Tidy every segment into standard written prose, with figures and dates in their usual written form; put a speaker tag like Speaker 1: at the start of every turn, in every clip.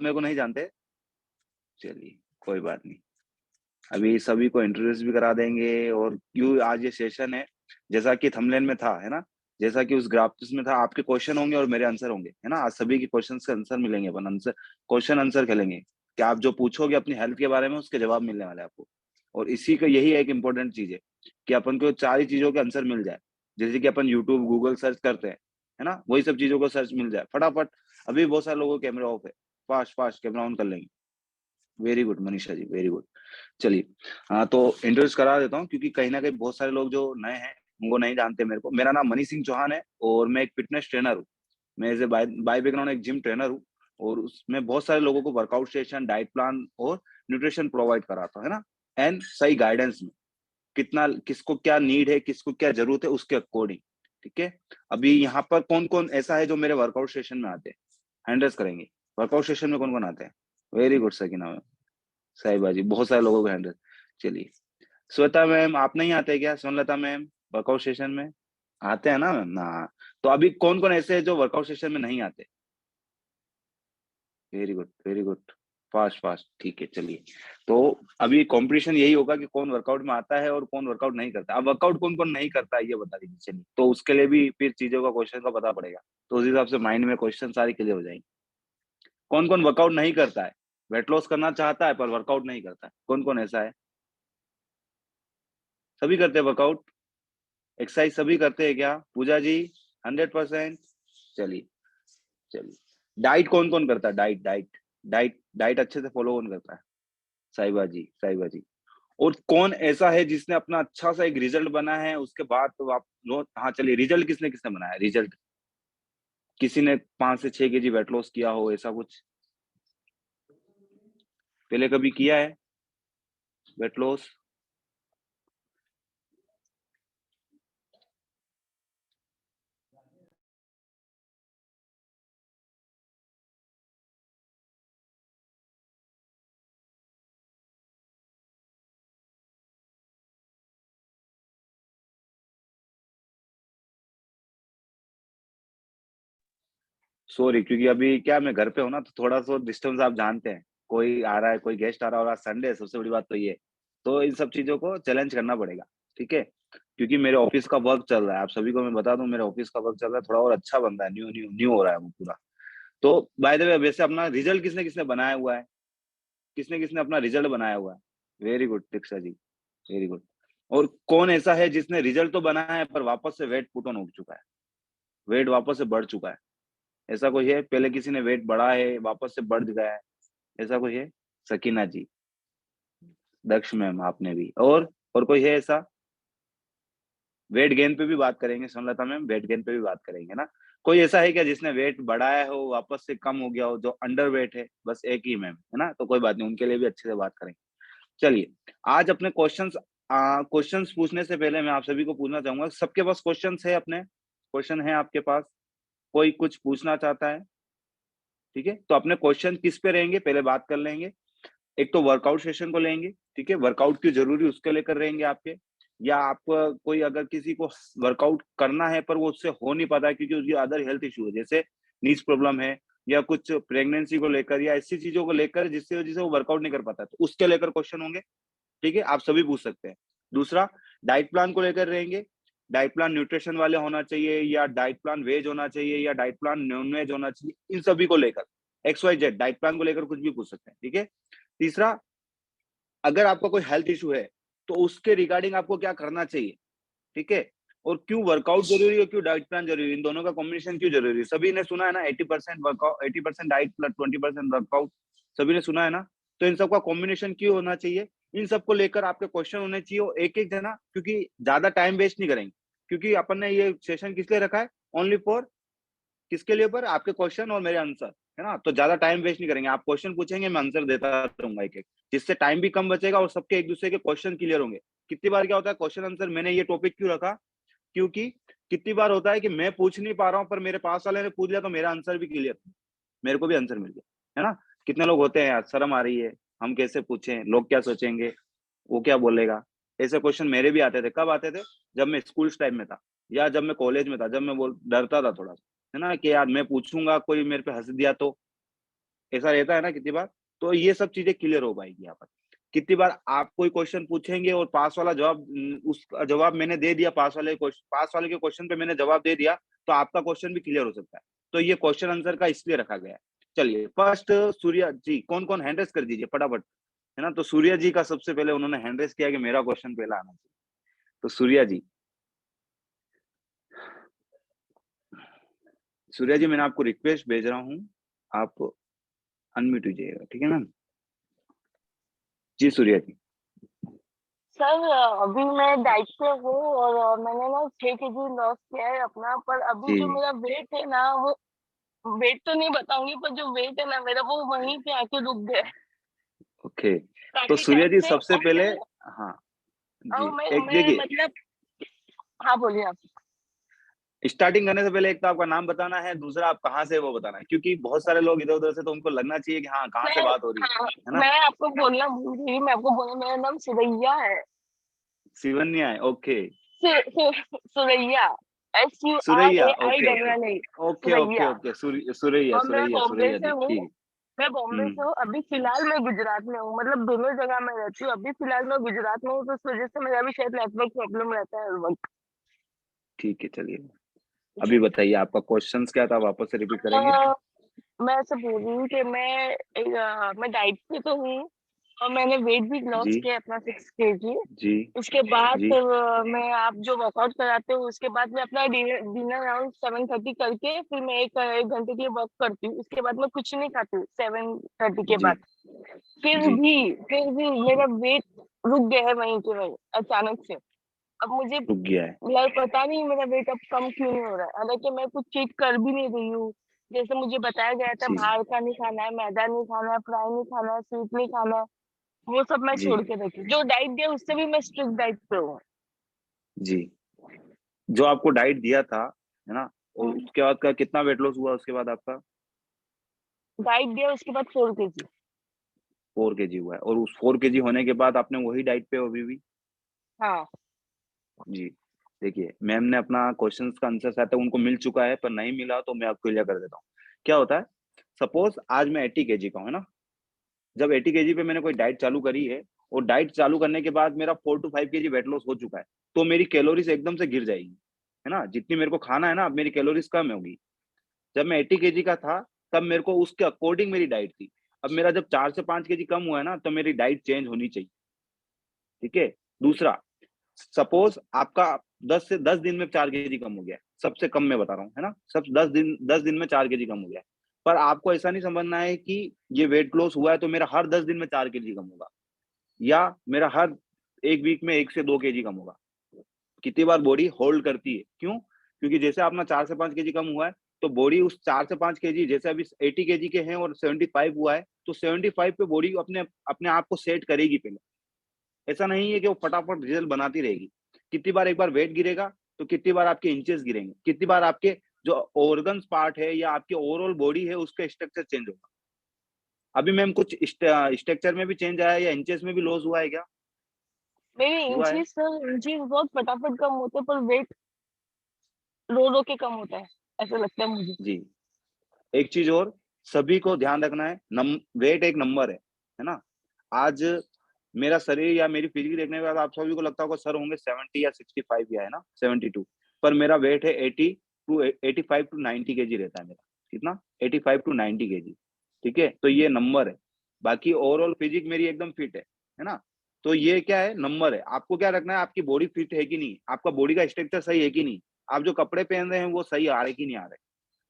Speaker 1: मेरे को नहीं जानते? चलिए, कोई बात नहीं। अभी सभी को इंट्रोड्यूस भी करा देंगे और क्यों आज ये सेशन है, जैसा कि थंबनेल में था, है ना? जैसा कि उस ग्राफिक्स में था, आपके क्वेश्चन होंगे और मेरे आंसर होंगे, है ना? आज सभी के क्वेश्चन्स के आंसर मिलेंगे, अपन आंसर क्वेश्चन आंसर खेलेंगे, कि आप जो पूछोगे अपनी हेल्थ के बारे में, उसके जवाब मिलने वाले हैं आपको। और इसी का यही एक इम्पोर्टेंट चीज़ है, कि अपन को 4 ही चीज़ों के आंसर मिल जाए। जैसे कि अपन यूट्यूब, गूगल सर्च करते हैं, है ना? वही सब चीज़ों को सर्च मिल जाए, फटाफट। अभी बहुत सारे लोगों के कैमरा ऑफ है, फास्ट कैमरा ऑन कर लेंगे। Very good Manisha ji, very good. चलिए, तो इंट्रोड्यूस करा देता हूँ, क्योंकि कहीं न कहीं बहुत सारे लोग जो नए हैं, वो नहीं जानते मेरे को। मेरा नाम मनी सिंह चौहान है और मैं एक फिटनेस ट्रेनर हूँ। मैं as a by by background एक जिम ट्रेनर हूँ और उसमें बहुत सारे लोगों को वर्कआउट सेशन, डाइट प्लान और न्यूट्रिशन प्रोवाइड कराता हूँ, है ना? एंड सही गाइडेंस में, कितना किसको क्या नीड है, किसको क्या ज़रूरत है, उसके अकॉर्डिंग, ठीक है? अभी यहाँ पर कौन-कौन ऐसा है जो मेरे वर्कआउट सेशन में आते हैं? हैंड रेज़ करेंगे। वर्कआउट सेशन में कौन-कौन आते हैं? वेरी गुड सकीना मैम, साहिबा जी, बहुत सारे लोगों को हैंड रेज़। चलिए, श्वेता मैम आप नहीं आते क्या? सोनलता मैम वर्कआउट सेशन में? आते हैं ना मैम? हाँ, तो अभी कौन-कौन ऐसे हैं जो वर्कआउट सेशन में नहीं आते? Very good, very good. Fast, ठीक है चलिए। तो अभी कॉम्पिटिशन यही होगा कि कौन वर्कआउट में आता है और कौन वर्कआउट नहीं करता। अब वर्कआउट कौन-कौन नहीं करता है ये बता दीजिए चलिए। तो उसके लिए भी फिर चीज़ों का क्वेश्चन का पता पड़ेगा। तो उस हिसाब से माइंड में क्वेश्चन सारे क्लियर हो जाएँगे। कौन-कौन वर्कआउट नहीं करता है? वेट लॉस करना चाहता है पर वर्कआउट नहीं करता है। कौन-कौन ऐसा है? सभी करते हैं वर्कआउट? एक्सरसाइज सभी करते हैं क्या? पूजा जी 100%? चलिए, चलिए। डाइट कौन-कौन करता है? डाइट डाइट अच्छे से फॉलो कौन करता है? साहिबा जी। और कौन ऐसा है जिसने अपना अच्छा-सा एक रिजल्ट बना है, उसके बाद तो आप नो हाँ, चलिए रिजल्ट किसने-किसने बनाया है? रिजल्ट किसी ने 5 से 6 केजी वेट लॉस किया हो, ऐसा कुछ? पहले कभी किया है वेट लॉस? सॉरी, क्योंकि अभी क्या मैं घर पे हूँ ना, तो थोड़ा-सा डिस्टर्बेंस आप जानते हैं। कोई आ रहा है, कोई गेस्ट आ रहा है और आज संडे है, सबसे बड़ी बात तो ये है। तो इन सब चीज़ों को चैलेंज करना पड़ेगा, ठीक है? क्योंकि मेरे ऑफ़िस का वर्क चल रहा है, आप सभी को मैं बता दूँ मेरे ऑफ़िस का वर्क चल रहा है, थोड़ा और अच्छा बन रहा है, न्यू हो रहा है वो पूरा। तो बाय द वे वैसे अपना रिज़ल्ट किसने-किसने बनाया हुआ है? किसने-किसने अपना रिज़ल्ट बनाया हुआ है? Very good Diksha ji, very good. और कौन ऐसा है जिसने रिज़ल्ट तो बनाया है पर वापस से वेट पुट ऑन हो चुका है? वेट वापस से बढ़ चुका है? ऐसा कोई है? पहले किसी ने वेट बढ़ा है, वापस से बढ़ गया है, ऐसा कोई है? सकीना जी, दक्ष मैम आपने भी और कोई है ऐसा? वेट गेन पे भी बात करेंगे सोनलता मैम, वेट गेन पे भी बात करेंगे ना? कोई ऐसा है क्या जिसने वेट बढ़ाया हो, वापस से कम हो गया हो, जो अंडर वेट है? बस एक ही मैम, है ना? तो कोई बात नहीं, उनके लिए भी अच्छे से बात करेंगे। चलिए, आज अपने क्वेश्चंस पूछने से पहले मैं आप सभी को पूछना चाहूँगा, सबके पास क्वेश्चंस है अपने? क्वेश्चन है आपके पास? कोई कुछ पूछना चाहता है? ठीक है? तो अपने क्वेश्चन किस पे रहेंगे, पहले बात कर लेंगे। एक तो वर्कआउट सेशन को लेंगे, ठीक है? वर्कआउट क्यों ज़रूरी उसको लेकर रहेंगे आपके, या आप कोई अगर किसी को वर्कआउट करना है पर वो उससे हो नहीं पाता है क्योंकि उसकी अदर हेल्थ इश्यू है, जैसे नीज़ प्रॉब्लम है या कुछ प्रेगनेंसी को लेकर या ऐसी चीज़ों को लेकर जिसकी वजह से वो वर्कआउट नहीं कर पाता है, तो उसके लेकर क्वेश्चन होंगे, ठीक है? आप सभी पूछ सकते हैं। दूसरा, डाइट प्लान को लेकर रहेंगे, डाइट प्लान न्यूट्रिशन वाले होना चाहिए या डाइट प्लान वेज होना चाहिए या डाइट प्लान नॉन-वेज होना चाहिए, इन सभी को लेकर, X, Y, Z diet plan को लेकर कुछ भी पूछ सकते हैं, ठीक है? तीसरा, अगर आपका कोई हेल्थ इश्यू है, तो उसके रिगार्डिंग आपको क्या करना चाहिए, ठीक है? और क्यों वर्कआउट ज़रूरी है, क्यों डाइट प्लान ज़रूरी है, इन दोनों का कॉम्बिनेशन क्यों ज़रूरी है? सभी ने सुना है ना 80% वर्कआउट 80% डाइट प्लस 20% वर्कआउट, सभी ने सुना है ना? तो इन सब का कॉम्बिनेशन क्यों होना चाहिए? इन सबको लेकर आपके क्वेश्चन होने चाहिए और एक-एक जना, क्योंकि ज़्यादा टाइम वेस्ट नहीं करेंगे, क्योंकि अपन ने ये सेशन किस लिए रखा है? ओनली फॉर किसके लिए पर? आपके क्वेश्चन और मेरे आंसर, है ना? तो ज़्यादा टाइम वेस्ट नहीं करेंगे। आप क्वेश्चन पूछेंगे, मैं आंसर देता रहूँगा एक-एक, जिससे टाइम भी कम बचेगा और सबके एक-दूसरे के क्वेश्चन क्लियर होंगे। कितनी बार क्या होता है क्वेश्चन आंसर, मैंने ये टॉपिक क्यों रखा? क्योंकि कितनी बार होता है कि मैं पूछ नहीं पा रहा हूँ, पर मेरे पास वाले ने पूछ लिया तो मेरा आंसर भी क्लियर, मेरे को भी आंसर मिल गया, है ना? कितने लोग होते हैं यार, शर्म आ रही है, हम कैसे पूछें, लोग क्या सोचेंगे, वो क्या बोलेगा? ऐसे क्वेश्चन मेरे भी आते थे, कब आते थे? जब मैं स्कूल्स टाइम में था या जब मैं कॉलेज में था, जब मैं बोल डरता था थोड़ा-सा, है ना? कि यार मैं पूछूँगा, कोई मेरे पे हँस दिया तो, ऐसा रहता है ना कितनी बार, तो ये सब चीज़ें क्लियर हो पाएगी यहाँ पर। कितनी बार आप कोई क्वेश्चन पूछेंगे और पास वाला जवाब उसका जवाब मैंने दे दिया, पास वाले के क्वेश्चन पे मैंने जवाब दे दिया, तो आपका क्वेश्चन भी क्लियर हो सकता है। तो ये क्वेश्चन आंसर का इसलिए रखा गया है। चलिए फर्स्ट सूर्या जी, कौन-कौन हैंड रेज़ कर दीजिए फटाफट, है ना? तो सूर्या जी का सबसे पहले उन्होंने हैंड रेज़ किया कि मेरा क्वेश्चन पहला आना चाहिए। तो सूर्या जी मैंने आपको रिक्वेस्ट भेज रहा हूँ, आप अनम्यूट कीजिएगा, ठीक है मैम? जी, सूर्या जी।
Speaker 2: सर अभी मैं डाइट पे हूँ और मैंने ना 6 केजी लॉस किया है अपना, पर अभी जो
Speaker 1: जी,
Speaker 2: मेरा वेट है ना, वो वेट तो नहीं बताऊँगी, पर जो वेट है ना मेरा, वो वहीं पे आके रुक गया है।
Speaker 1: ओके। तो
Speaker 2: काफ़ी
Speaker 1: सूर्या
Speaker 2: टाइम
Speaker 1: जी
Speaker 2: से।
Speaker 1: सबसे
Speaker 2: और
Speaker 1: पहले
Speaker 2: सर
Speaker 1: हाँ,
Speaker 2: और
Speaker 1: जी, एक
Speaker 2: मैं
Speaker 1: देखिए
Speaker 2: मतलब। हाँ, बोलिए आप।
Speaker 1: स्टार्टिंग करने से पहले एक तो आपका नाम बताना है, दूसरा आप कहाँ से वो बताना है, क्योंकि बहुत सारे लोग इधर-उधर से तो उनको लगना चाहिए कि हाँ, कहाँ से
Speaker 2: सर
Speaker 1: बात हो रही
Speaker 2: हाँ,
Speaker 1: है ना?
Speaker 2: मैं आपको बोलना भूल गई, मैं आपको बोला मेरा नाम सुरैया है।
Speaker 1: शिवन्या है, ओके।
Speaker 2: सु सु Suraiya,
Speaker 1: Suraiya, okay, okay.
Speaker 2: SURAIYA नहीं,
Speaker 1: okay, okay,
Speaker 2: Suraiya.
Speaker 1: Okay, Suraiya,
Speaker 2: और मैं
Speaker 1: सुरैया,
Speaker 2: बॉम्बे
Speaker 1: सुरैया
Speaker 2: से
Speaker 1: जी,
Speaker 2: हूँ।
Speaker 1: ठीक है।
Speaker 2: मैं बॉम्बे
Speaker 1: हुँ,
Speaker 2: से हूँ, अभी फ़िलहाल मैं गुजरात में हूँ, मतलब दोनों जगह मैं रहती हूँ। अभी फ़िलहाल मैं गुजरात में हूँ, तो इस वज़ह से मेरा भी शायद नेटवर्क प्रॉब्लम रहता है हर वक़्त।
Speaker 1: ठीक है, चलिए।
Speaker 2: जी।
Speaker 1: अभी बताइए आपका क्वेश्चन्स क्या था? वापस से रिपीट करेंगे?
Speaker 2: अ, मैं ऐसे बोल रही हूँ कि मैं डाइट पे तो हूँ और मैंने वेट भी लॉस
Speaker 1: जी,
Speaker 2: किया है अपना 6 केजी।
Speaker 1: जी,
Speaker 2: उसके बाद
Speaker 1: जी,
Speaker 2: फिर मैं आप जो वर्कआउट कराते हो, उसके बाद मैं अपना डिनर डिनर अराउंड 7:30 करके फिर मैं 1 घंटे के लिए वॉक करती हूँ। उसके बाद मैं कुछ नहीं खाती हूँ 7:30 के
Speaker 1: जी,
Speaker 2: बाद। फिर
Speaker 1: जी,
Speaker 2: भी फिर भी मेरा वेट रुक गया है वहीं के वहीं अचानक से। अब मुझे
Speaker 1: रुक गया है।
Speaker 2: पता नहीं मेरा वेट अब कम क्यों नहीं हो रहा है। हालाँकि मैं कुछ चीट कर भी नहीं रही हूँ। जैसे मुझे बताया गया था
Speaker 1: जी,
Speaker 2: बाहर का नहीं खाना है, मैदा नहीं खाना है, फ्राई नहीं खाना है, स्वीट नहीं खाना है, वो सब मैं
Speaker 1: जी,
Speaker 2: छोड़ के रखी। जो डाइट दिया उससे भी मैं स्ट्रिक्ट डाइट पे हूँ।
Speaker 1: जी। जो आपको डाइट दिया था, है ना? और
Speaker 2: हुँ।
Speaker 1: उसके बाद का कितना वेट लॉस हुआ उसके बाद आपका?
Speaker 2: डाइट दिया उसके बाद 4 केजी।
Speaker 1: 4 केजी हुआ है और उस 4 केजी होने के बाद आपने वही डाइट पे हो अभी भी?
Speaker 2: हाँ।
Speaker 1: जी। देखिए, मैम ने अपना क्वेश्चन्स का आंसर शायद तक उनको मिल चुका है, पर नहीं मिला तो मैं आपको क्लियर कर देता हूँ। क्या होता है, सपोज़ आज मैं 80 केजी का हूँ, है ना? जब 80 केजी पे मैंने कोई डाइट चालू करी है और डाइट चालू करने के बाद मेरा 4 टू 5 केजी वेट लॉस हो चुका है, तो मेरी कैलोरीज़ एकदम से गिर जाएगी, है ना? जितनी मेरे को खाना है ना, अब मेरी कैलोरीज़ कम होगी। जब मैं 80 केजी का था, तब मेरे को उसके अकॉर्डिंग मेरी डाइट थी। अब मेरा जब 4 से 5 केजी कम हुआ है ना, तो मेरी डाइट चेंज होनी चाहिए, ठीक है? दूसरा, सपोज़ आपका 10 दिन में 4 केजी कम हो गया है, सबसे कम मैं बता रहा हूँ, है ना? सब 10 दिन में 4 केजी कम हो गया है। पर आपको ऐसा नहीं समझना है कि ये वेट लॉस हुआ है तो मेरा हर 10 दिन में 4 केजी कम होगा या मेरा हर 1 वीक में 1 से 2 केजी कम होगा। कितनी बार बॉडी होल्ड करती है, क्यों? क्योंकि जैसे अपना 4 से 5 केजी कम हुआ है, तो बॉडी उस 4 से 5 केजी जैसे अभी 80 केजी के हैं और 75 हुआ है, तो 75 पे बॉडी अपने अपने आप को सेट करेगी पहले। ऐसा नहीं है कि वो फटाफट रिजल्ट बनाती रहेगी। कितनी बार एक बार वेट गिरेगा, तो कितनी बार आपके इंचेस गिरेंगे, कितनी बार आपके जो ऑर्गन्स पार्ट है या आपकी ओवरऑल बॉडी है उसका स्ट्रक्चर चेंज होगा। अभी मैम कुछ स्ट्रक्चर में भी चेंज आया है या इंचेस में भी लॉस हुआ है क्या?
Speaker 2: मेरे
Speaker 1: हुआ है?
Speaker 2: इंचीज़ बहुत फटाफट कम होते हैं, पर वेट रो-रो के कम होता है, ऐसा लगता है मुझे।
Speaker 1: जी। एक चीज़ और, सभी को ध्यान रखना है, वेट एक नंबर है ना? आज मेरा शरीर या मेरी फिज़िक देखने के बाद आप सभी को लगता होगा सर होंगे 70 या 65 या है ना? 72 पर मेरा वेट है 85 टू 90 केजी रहता है मेरा। कितना? 85 टू 90 केजी, ठीक है? तो ये नंबर है। बाकी ओवरऑल फिज़िक मेरी एकदम फिट है ना? तो ये क्या है? नंबर है। आपको क्या रखना है, आपकी बॉडी फिट है कि नहीं? आपका बॉडी का स्ट्रक्चर सही है कि नहीं? आप जो कपड़े पहन रहे हैं वो सही आ रहे हैं कि नहीं आ रहे?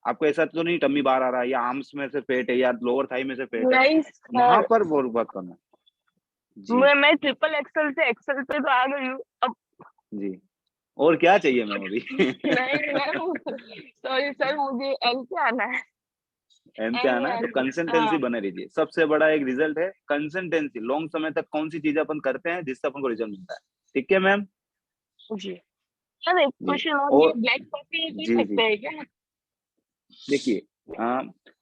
Speaker 1: आपको ऐसा तो नहीं टम्मी बाहर आ रहा है या आर्म्स में से फैट है या लोअर थाई में से फैट है,
Speaker 2: नहीं
Speaker 1: वहाँ
Speaker 2: सर,
Speaker 1: पर वर्क करना है। जी,
Speaker 2: मैं ट्रिपल एक्सेल से एक्सेल पे तो आ गई हूँ। अब
Speaker 1: जी। और क्या चाहिए मैम अभी?
Speaker 2: नहीं मैम, सॉरी सर, मुझे एल पे आना है।
Speaker 1: एम पे
Speaker 2: एल
Speaker 1: आना है तो
Speaker 2: एल
Speaker 1: कंसिस्टेंसी
Speaker 2: हाँ,
Speaker 1: बने रहिए। सबसे बड़ा एक रिजल्ट है कंसिस्टेंसी, लॉन्ग समय तक कौन-सी चीज़ें अपन करते हैं जिससे अपन को रिजल्ट मिलता है। ठीक है मैम?
Speaker 2: जी। सर एक
Speaker 1: जी।
Speaker 2: क्वेश्चन और, ये
Speaker 1: और
Speaker 2: ब्लैक कॉफ़ी पी
Speaker 1: जी,
Speaker 2: सकते
Speaker 1: जी।
Speaker 2: हैं क्या?
Speaker 1: देखिए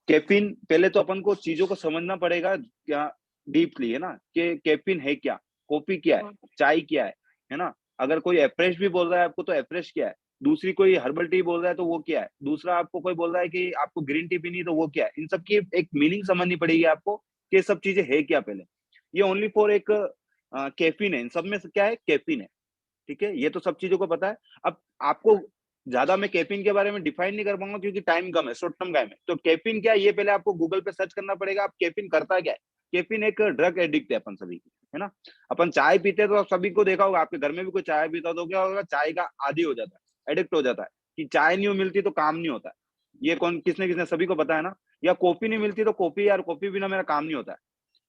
Speaker 1: कैफ़ीन पहले तो अपन को चीज़ों को समझना पड़ेगा क्या डीपली, है ना? कि कैफ़ीन है क्या? कॉफ़ी क्या है?
Speaker 2: हुँ,
Speaker 1: चाय क्या है ना? अगर कोई एफ़्रेश भी बोल रहा है आपको तो एफ़्रेश क्या है? दूसरी कोई हर्बल टी बोल रहा है तो वो क्या है, दूसरा आपको कोई बोल रहा है कि आपको ग्रीन टी पीनी है तो वो क्या है। इन सब की एक मीनिंग समझनी पड़ेगी आपको कि ये सब चीज़ें है क्या पहले। ये ओनली फॉर एक कैफ़ीन है, इन सब में से क्या है कैफ़ीन है, ठीक है? ये तो सब चीज़ों को पता है। अब आपको ज़्यादा मैं कैफ़ीन के बारे में डिफाइन नहीं कर पाऊँगा क्योंकि टाइम कम है, शॉर्ट टर्म टाइम है। तो कैफ़ीन क्या है ये पहले आपको गूगल पे सर्च करना पड़ेगा, आप कैफ़ीन करता क्या है? कैफ़ीन एक ड्रग एडिक्ट है अपन सभी की, है ना? अपन चाय पीते हैं तो आप सभी को देखा होगा, आपके घर में भी कोई चाय पीता हो तो क्या होगा, चाय का आदी हो जाता है, एडिक्ट हो जाता है कि चाय नहीं मिलती तो काम नहीं होता है। ये कौन किसने-किसने सभी को पता है ना? या कॉफ़ी नहीं मिलती तो कॉफ़ी यार कॉफ़ी बिना मेरा काम नहीं होता है।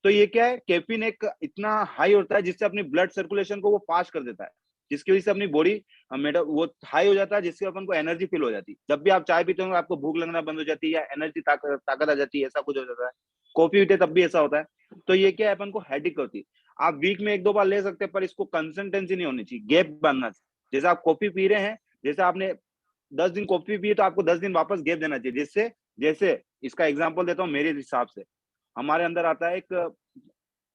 Speaker 1: तो ये क्या है कैफ़ीन एक इतना हाई होता है जिससे अपनी ब्लड सर्कुलेशन को वो फ़ास्ट कर देता है। जिसकी वज़ह से अपनी बॉडी मेटा वो हाई हो जाता है जिससे अपन को एनर्जी फ़ील हो जाती है। जब भी आप चाय पीते होंगे आपको भूख लगना बंद हो जाती है या एनर्जी ताकत आ जाती है, ऐसा कुछ हो जाता है। कॉफ़ी पीते तब भी ऐसा होता है। तो ये क्या है अपन को हेडेक होती है। आप वीक में 1-2 बार ले सकते हैं पर इसको कंसिस्टेंसी नहीं होनी चाहिए, गैप बनना चाहिए। जैसे आप कॉफ़ी पी रहे हैं, जैसे आपने 10 दिन कॉफ़ी पी है तो आपको 10 दिन वापस गैप देना चाहिए। जिससे जैसे इसका एग्ज़ाम्पल देता हूँ मेरे हिसाब से। हमारे अंदर आता है एक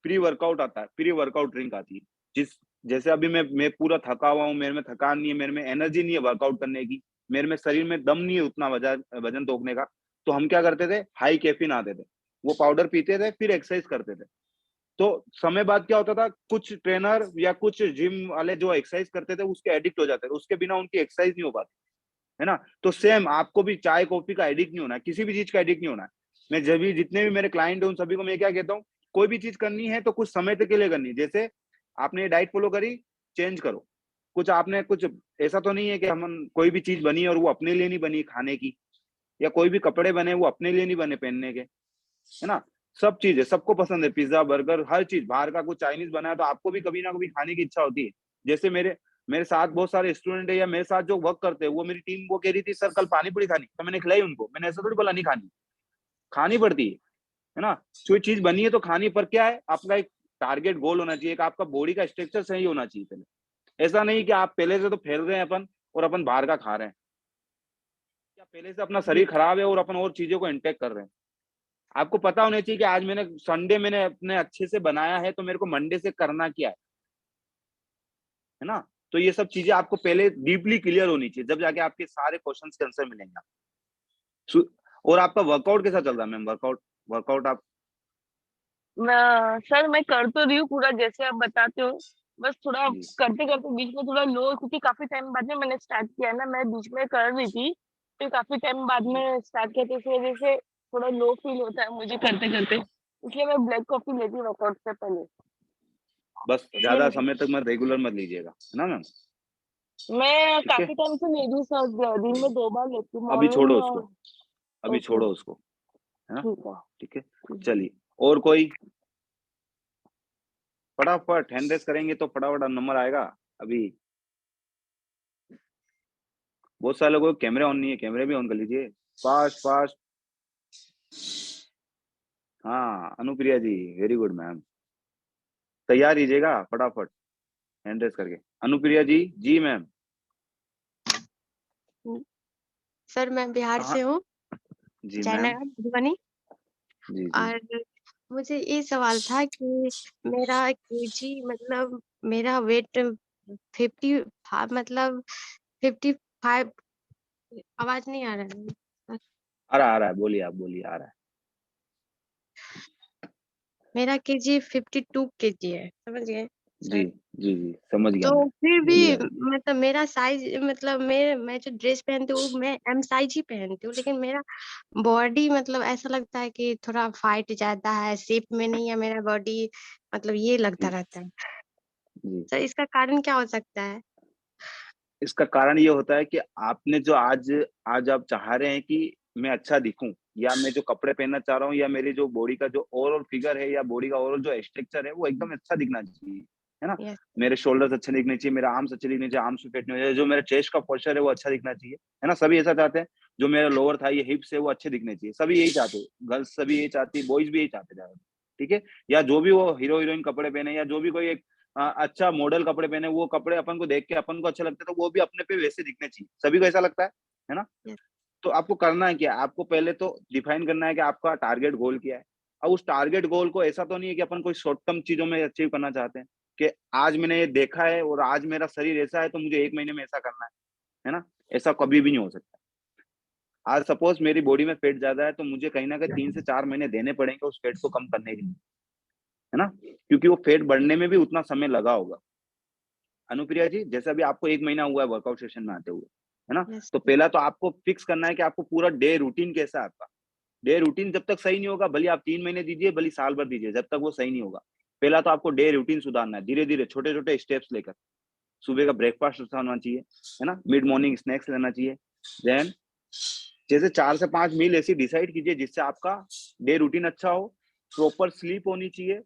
Speaker 1: प्री वर्कआउट आता है, प्री वर्कआउट ड्रिंक आती है। जिस जैसे अभी मैं पूरा थका हुआ हूँ, मेरे में थकान नहीं है, मेरे में एनर्जी नहीं है वर्कआउट करने की, मेरे में शरीर में दम नहीं है उतना वज़न वज़न तोकने का, तो हम क्या करते थे, हाई कैफ़ीन आते थे। वो पाउडर पीते थे, फिर एक्सरसाइज़ करते थे। तो समय बाद क्या होता था, कुछ ट्रेनर या कुछ जिम वाले जो एक्सरसाइज़ करते थे, उसके एडिक्ट हो जाते थे, उसके बिना उनकी एक्सरसाइज़ नहीं हो पाती, है ना? तो सेम आपको भी चाय, कॉफ़ी का एडिक्ट नहीं होना है, किसी भी चीज़ का एडिक्ट नहीं होना है। मैं जब भी जितने भी मेरे क्लाइंट हैं, उन सभी को मैं क्या कहता हूँ, कोई भी चीज़ करनी है तो कुछ समय तक के लिए करनी है। जैसे आपने ये डाइट फ़ॉलो करी, चेंज करो। कुछ ऐसा तो नहीं है कि हम कोई भी चीज़ बनी और वो अपने लिए नहीं बनी खाने की या कोई भी कपड़े बने वो अपने लिए नहीं बने पहनने के, है ना? सब चीज़ें सबको पसंद है, पिज़्ज़ा, बर्गर हर चीज़, बाहर का कुछ चाइनीज़ बना है तो आपको भी कभी ना कभी खाने की इच्छा होती है। जैसे मेरे मेरे साथ बहुत सारे स्टूडेंट हैं या मेरे साथ जो वर्क करते हैं, वो मेरी टीम वो कह रही थी, "सर कल पानी पूरी खानी।" तो मैंने खिलाई उनको। मैंने ऐसा थोड़ी बोला नहीं खानी, खानी पड़ती है ना? कोई चीज़ बनी है तो खानी पर क्या है, आपका एक टारगेट गोल होना चाहिए, एक आपका बॉडी का स्ट्रक्चर सही होना चाहिए पहले। ऐसा नहीं कि आप पहले से तो फैल रहे हैं अपन और अपन बाहर का खा रहे हैं। या पहले से अपना
Speaker 3: जी,
Speaker 1: शरीर खराब है और अपन और चीज़ों को इंटेक कर रहे हैं। आपको पता होना चाहिए कि आज मैंने संडे मैंने अपने अच्छे से बनाया है, तो मेरे को मंडे से करना क्या है ना? तो ये सब चीज़ें आपको पहले डीपली क्लियर होनी चाहिए, जब जाके आपके सारे क्वेश्चन्स के आंसर मिलेंगे आपको। सु और आपका वर्कआउट कैसा चल रहा है मैम? वर्कआउट वर्कआउट आप
Speaker 2: सर मैं कर तो रही हूँ पूरा जैसे आप बताते हो, बस थोड़ा
Speaker 1: जी,
Speaker 2: करते-करते बीच में थोड़ा लो क्योंकि काफ़ी टाइम बाद में मैंने स्टार्ट किया है ना, मैं बीच में कर रही थी, फिर काफ़ी टाइम बाद
Speaker 1: जी।
Speaker 2: में स्टार्ट किया तो इस वज़ह से थोड़ा लो फ़ील होता है मुझे करते-करते, इसलिए मैं ब्लैक कॉफ़ी लेती हूँ वर्कआउट से पहले।
Speaker 1: बस
Speaker 2: इसलिए
Speaker 1: ज़्यादा समय तक मत रेगुलर मत लीजिएगा, है ना मैम?
Speaker 2: मैं
Speaker 1: ठीक है?
Speaker 2: काफ़ी टाइम से ले रही हूँ सर, दिन में 2 बार लेती हूँ,
Speaker 1: अभी
Speaker 2: मॉर्निंग
Speaker 1: छोड़ो
Speaker 2: में
Speaker 1: उसको,
Speaker 2: और
Speaker 1: अभी
Speaker 2: ओके,
Speaker 1: छोड़ो उसको, है ना?
Speaker 2: ठीक है।
Speaker 1: ठीक है?
Speaker 2: हुँ,
Speaker 1: चलिए और कोई फटाफट हैंड रेज़ करेंगे तो फटाफट नंबर आएगा। अभी बहुत सारे लोगों के कैमरे ऑन नहीं है, कैमरे भी ऑन कर लीजिए। फास्ट, फास्ट हाँ, अनुप्रिया जी, वेरी गुड मैम। तैयार रहिएगा फटाफट हैंड रेज़ करके। अनुप्रिया जी, जी मैम।
Speaker 3: हुँ। सर मैं बिहार
Speaker 1: कहाँ
Speaker 3: से हूँ,
Speaker 1: जी मैम।
Speaker 3: जयनगर, मधुबनी।
Speaker 1: जी, जी।
Speaker 3: और मुझे ये सवाल था कि मेरा केजी मतलब मेरा वेट 55 मतलब 55 आवाज़ नहीं आ रहा है? सर,
Speaker 1: आ रहा है, बोलिए आप बोलिए, आ रहा है।
Speaker 3: मेरा केजी 52 केजी है, समझ गए
Speaker 1: जी,
Speaker 3: सर?
Speaker 1: जी, जी, समझ गया
Speaker 3: तो
Speaker 1: मैं।
Speaker 3: फिर भी
Speaker 1: बोलिए आप।
Speaker 3: मतलब मेरा साइज़ मतलब मैं जो ड्रेस पहनती हूँ, मैं एम साइज़ ही पहनती हूँ, लेकिन मेरा बॉडी मतलब ऐसा लगता है कि थोड़ा फाइट ज़्यादा है, शेप में नहीं है मेरा बॉडी, मतलब ये लगता
Speaker 1: जी,
Speaker 3: रहता है।
Speaker 1: जी।
Speaker 3: सर इसका कारण क्या हो सकता है?
Speaker 1: इसका कारण ये होता है कि आपने जो आज आज आप चाह रहे हैं कि मैं अच्छा दिखूँ या मैं जो कपड़े पहनना चाह रहा हूँ या मेरी जो बॉडी का जो ओवरऑल फिगर है या बॉडी का ओवरऑल जो स्ट्रक्चर है, वो एकदम अच्छा दिखना चाहिए, है ना?
Speaker 3: यस,
Speaker 1: मेरे शोल्डर्स अच्छे दिखने चाहिए, मेरे आर्म्स अच्छे दिखने चाहिए, आर्म्स भी फैट नहीं होने चाहिए, जो मेरा चेस्ट का पोस्चर है वो अच्छा दिखना चाहिए, है ना? सभी ऐसा चाहते हैं, जो मेरा लोअर थाई या हिप्स है वो अच्छे दिखने चाहिए, सभी यही चाहते हैं, गर्ल्स सभी यही चाहती है, बॉयज़ भी यही चाहते हैं ज़्यादातर, ठीक है? या जो भी वो हीरो-हीरोइन कपड़े पहने या जो भी कोई एक अच्छा मॉडल कपड़े पहने, वो कपड़े अपन को देख के अपन को अच्छा लगता है, तो वो भी अपने पे वैसे दिखने चाहिए। सभी को ऐसा लगता है ना?
Speaker 3: यस,
Speaker 1: तो आपको करना है क्या? आपको पहले तो डिफाइन करना है कि आपका टारगेट गोल क्या है? अब उस टारगेट गोल को ऐसा तो नहीं है कि अपन कोई शॉर्ट टर्म चीज़ों में अचीव करना चाहते हैं, कि आज मैंने ये देखा है और आज मेरा शरीर ऐसा है, तो मुझे 1 महीने में ऐसा करना है ना? ऐसा कभी भी नहीं हो सकता। आज सपोज मेरी बॉडी में फैट ज्यादा है तो मुझे कहीं ना कहीं 3 से 4 महीने देने पड़ेंगे उस फैट को कम करने के लिए, है ना? क्योंकि वो फैट बढ़ने में भी उतना समय लगा होगा। अनुप्रिया जी, जैसे अभी आपको 1 महीना हुआ है वर्कआउट सेशन में आते हुए, है ना?
Speaker 3: यस।
Speaker 1: तो पहला तो आपको फिक्स करना है कि आपको पूरा डे रूटीन कैसा है आपका। डे रूटीन जब तक सही नहीं होगा, भले आप 3 महीने दीजिए, भले साल भर दीजिए, जब तक वो सही नहीं होगा। पहला तो आपको डे रूटीन सुधारना है, धीरे-धीरे, छोटे-छोटे स्टेप्स लेकर। सुबह का ब्रेकफास्ट अच्छा होना चाहिए, है ना? मिड मॉर्निंग स्नैक्स लेना चाहिए। देन जैसे 4 से 5 मील ऐसी डिसाइड कीजिए जिससे आपका डे रूटीन अच्छा हो, प्रॉपर स्लीप होनी चाहिए,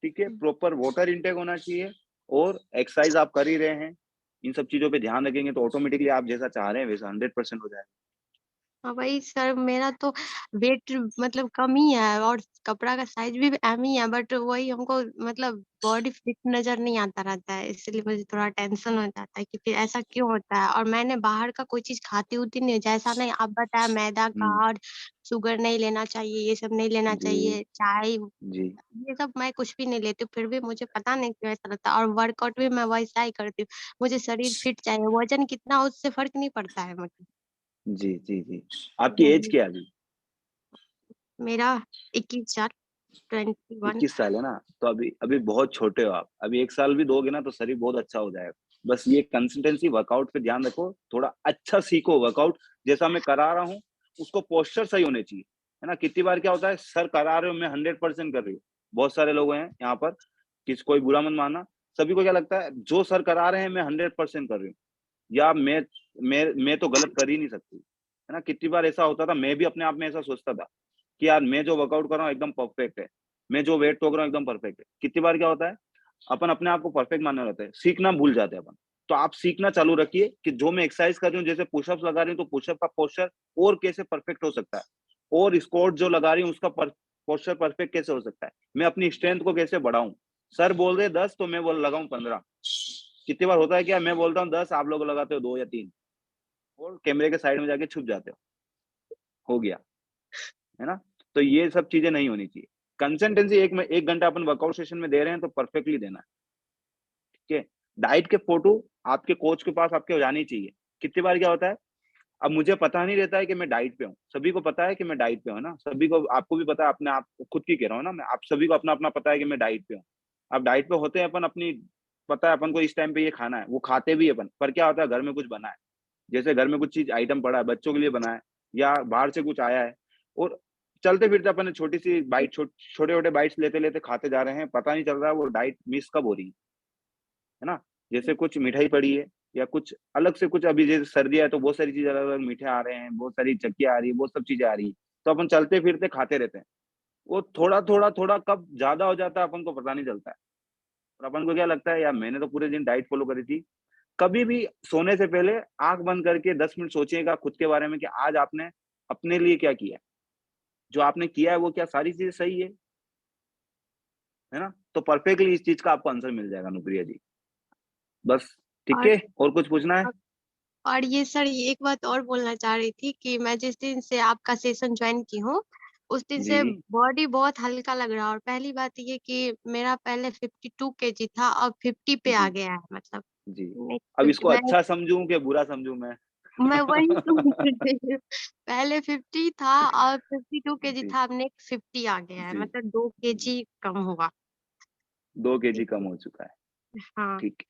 Speaker 1: ठीक है? प्रॉपर वाटर इंटेक होना चाहिए और एक्सरसाइज आप कर ही रहे हैं, इन सब चीज़ों पे ध्यान रखेंगे तो ऑटोमेटिकली आप जैसा चाह रहे हैं वैसा 100% हो जाएगा।
Speaker 3: हाँ, वही सर, मेरा तो वेट मतलब कम ही है और कपड़ा का साइज़ भी एम ही है, बट वही हमको मतलब बॉडी फिट नज़र नहीं आता रहता है, इसलिए मुझे थोड़ा टेंशन हो जाता है कि फिर ऐसा क्यों होता है? और मैंने बाहर का कोई चीज़ खाती-वाती नहीं हूँ, जैसा नहीं आप बताया मैदा का
Speaker 1: हुँ,
Speaker 3: और शुगर नहीं लेना चाहिए, ये सब नहीं लेना
Speaker 1: जी,
Speaker 3: चाहिए, चाय
Speaker 1: जी।
Speaker 3: ये सब मैं कुछ भी नहीं लेती हूँ, फिर भी मुझे पता नहीं क्यों ऐसा लगता है और वर्कआउट भी मैं वैसा ही करती हूँ। मुझे शरीर फिट चाहिए, वज़न कितना हो उससे फ़र्क नहीं पड़ता है मुझे।
Speaker 1: जी, जी, जी। आपकी एज
Speaker 3: वही
Speaker 1: क्या है अभी?
Speaker 3: मेरा 21 साल 21।
Speaker 1: 21 साल है ना? तो अभी अभी बहुत छोटे हो आप। अभी 1 साल भी दोगे ना तो शरीर बहुत अच्छा हो जाएगा। बस ये कंसिस्टेंसी वर्कआउट पे ध्यान रखो, थोड़ा अच्छा सीखो वर्कआउट, जैसा मैं करा रहा हूँ, उसको पोस्चर सही होने चाहिए, है ना? कितनी बार क्या होता है, सर करा रहे हो, मैं 100% कर रही हूँ। बहुत सारे लोग हैं यहाँ पर, कोई बुरा मत मानना, सभी को क्या लगता है, जो सर करा रहे हैं मैं 100% कर रही हूँ या मैं तो गलत कर ही नहीं सकती, है ना? कितनी बार ऐसा होता था, मैं भी अपने आप में ऐसा सोचता था कि यार मैं जो वर्कआउट कर रहा हूँ एकदम परफेक्ट है, मैं जो वेट तोक रहा हूँ एकदम परफेक्ट है। कितनी बार क्या होता है, अपन अपने आप को परफेक्ट मानने लगते हैं, सीखना भूल जाते हैं अपन। तो आप सीखना चालू रखिए कि जो मैं एक्सरसाइज कर रही हूँ, जैसे पुशअप्स लगा रही हूँ, तो पुशअप का पोस्चर और कैसे परफेक्ट हो सकता है और स्क्वाट जो लगा रही हूँ, उसका पोस्चर परफेक्ट कैसे हो सकता है। मैं अपनी स्ट्रेंथ को कैसे बढ़ाऊँ। सर बोल रहे 10 तो मैं बोल लगाऊँ 15। कितनी बार होता है क्या, मैं बोलता हूँ 10, आप लोग लगाते हो 2 या 3 और कैमरे के साइड में जाके छुप जाते हो गया, है ना? तो ये सब चीज़ें नहीं होनी चाहिए। कंसिस्टेंसी 1 घंटा अपन वर्कआउट सेशन में दे रहे हैं तो परफेक्टली देना है, ठीक है? डाइट के फ़ोटो आपके कोच के पास आपके जानी चाहिए। कितनी बार क्या होता है, अब मुझे पता नहीं रहता है कि मैं डाइट पे हूँ। सभी को पता है कि मैं डाइट पे हूँ, है ना? सभी को, आपको भी पता है, अपने आप खुद की कह रहा हूँ ना मैं, आप सभी को अपना-अपना पता है कि मैं डाइट पे हूँ। अब डाइट पे होते हैं अपन, अपनी पता है अपन को इस टाइम पे ये खाना है, वो खाते भी हैं अपन, पर क्या होता है, घर में कुछ बना है। जैसे घर में कुछ चीज़ आइटम पड़ा है, बच्चों के लिए बना है या बाहर से कुछ आया है और चलते-फिरते अपन ने छोटी-सी बाइट, छोटे-छोटे बाइट्स लेते-लेते खाते जा रहे हैं, पता नहीं चल रहा है वो डाइट मिस कब हो रही है ना? जैसे कुछ मिठाई पड़ी है या कुछ अलग से, कुछ अभी जैसे सर्दियाँ है तो बहुत सारी चीज़ें अलग-अलग मीठे आ रहे हैं, बहुत सारी चक्कियाँ आ रही है, बहुत सब चीज़ें आ रही हैं। तो अपन चलते-फिरते खाते रहते हैं। वो थोड़ा-थोड़ा, थोड़ा कब ज़्यादा हो जाता है अपन को पता नहीं चलता है। और अपन को क्या लगता है, यार मैंने तो पूरे दिन डाइट फ़ॉलो करी थी। कभी भी सोने से पहले आँख बंद करके 10 मिनट सोचिएगा खुद के बारे में कि आज आपने अपने लिए क्या किया है? जो आपने किया है वो क्या सारी चीज़ें सही है ना? तो परफेक्टली इस चीज़ का आपको आंसर मिल जाएगा अनुप्रिया जी। बस, ठीक
Speaker 3: और
Speaker 1: है? और कुछ पूछना है?
Speaker 3: अब और ये सर, ये एक बात और बोलना चाह रही थी कि मैं जिस दिन से आपका सेशन जॉइन की हूँ, उस दिन
Speaker 1: जी,
Speaker 3: से बॉडी बहुत हल्का लग रहा है और पहली बात ये कि मेरा पहले 52 केजी था, अब 50 पे आ
Speaker 1: जी,
Speaker 3: गया है मतलब।
Speaker 1: जी।
Speaker 3: नहीं,
Speaker 1: अब
Speaker 3: क्योंकि
Speaker 1: इसको अच्छा समझूँ कि बुरा समझूँ मैं?
Speaker 3: मैं वही सोच रही हूँ। पहले 50 था और 52 केजी
Speaker 1: जी,
Speaker 3: था, अब नेक्स्ट 50 आ गया है,
Speaker 1: जी,
Speaker 3: मतलब 2
Speaker 1: जी।
Speaker 3: केजी कम हुआ।
Speaker 1: 2 केजी कम
Speaker 3: इसलिए
Speaker 1: हो चुका है,
Speaker 3: हाँ।
Speaker 1: ठीक है।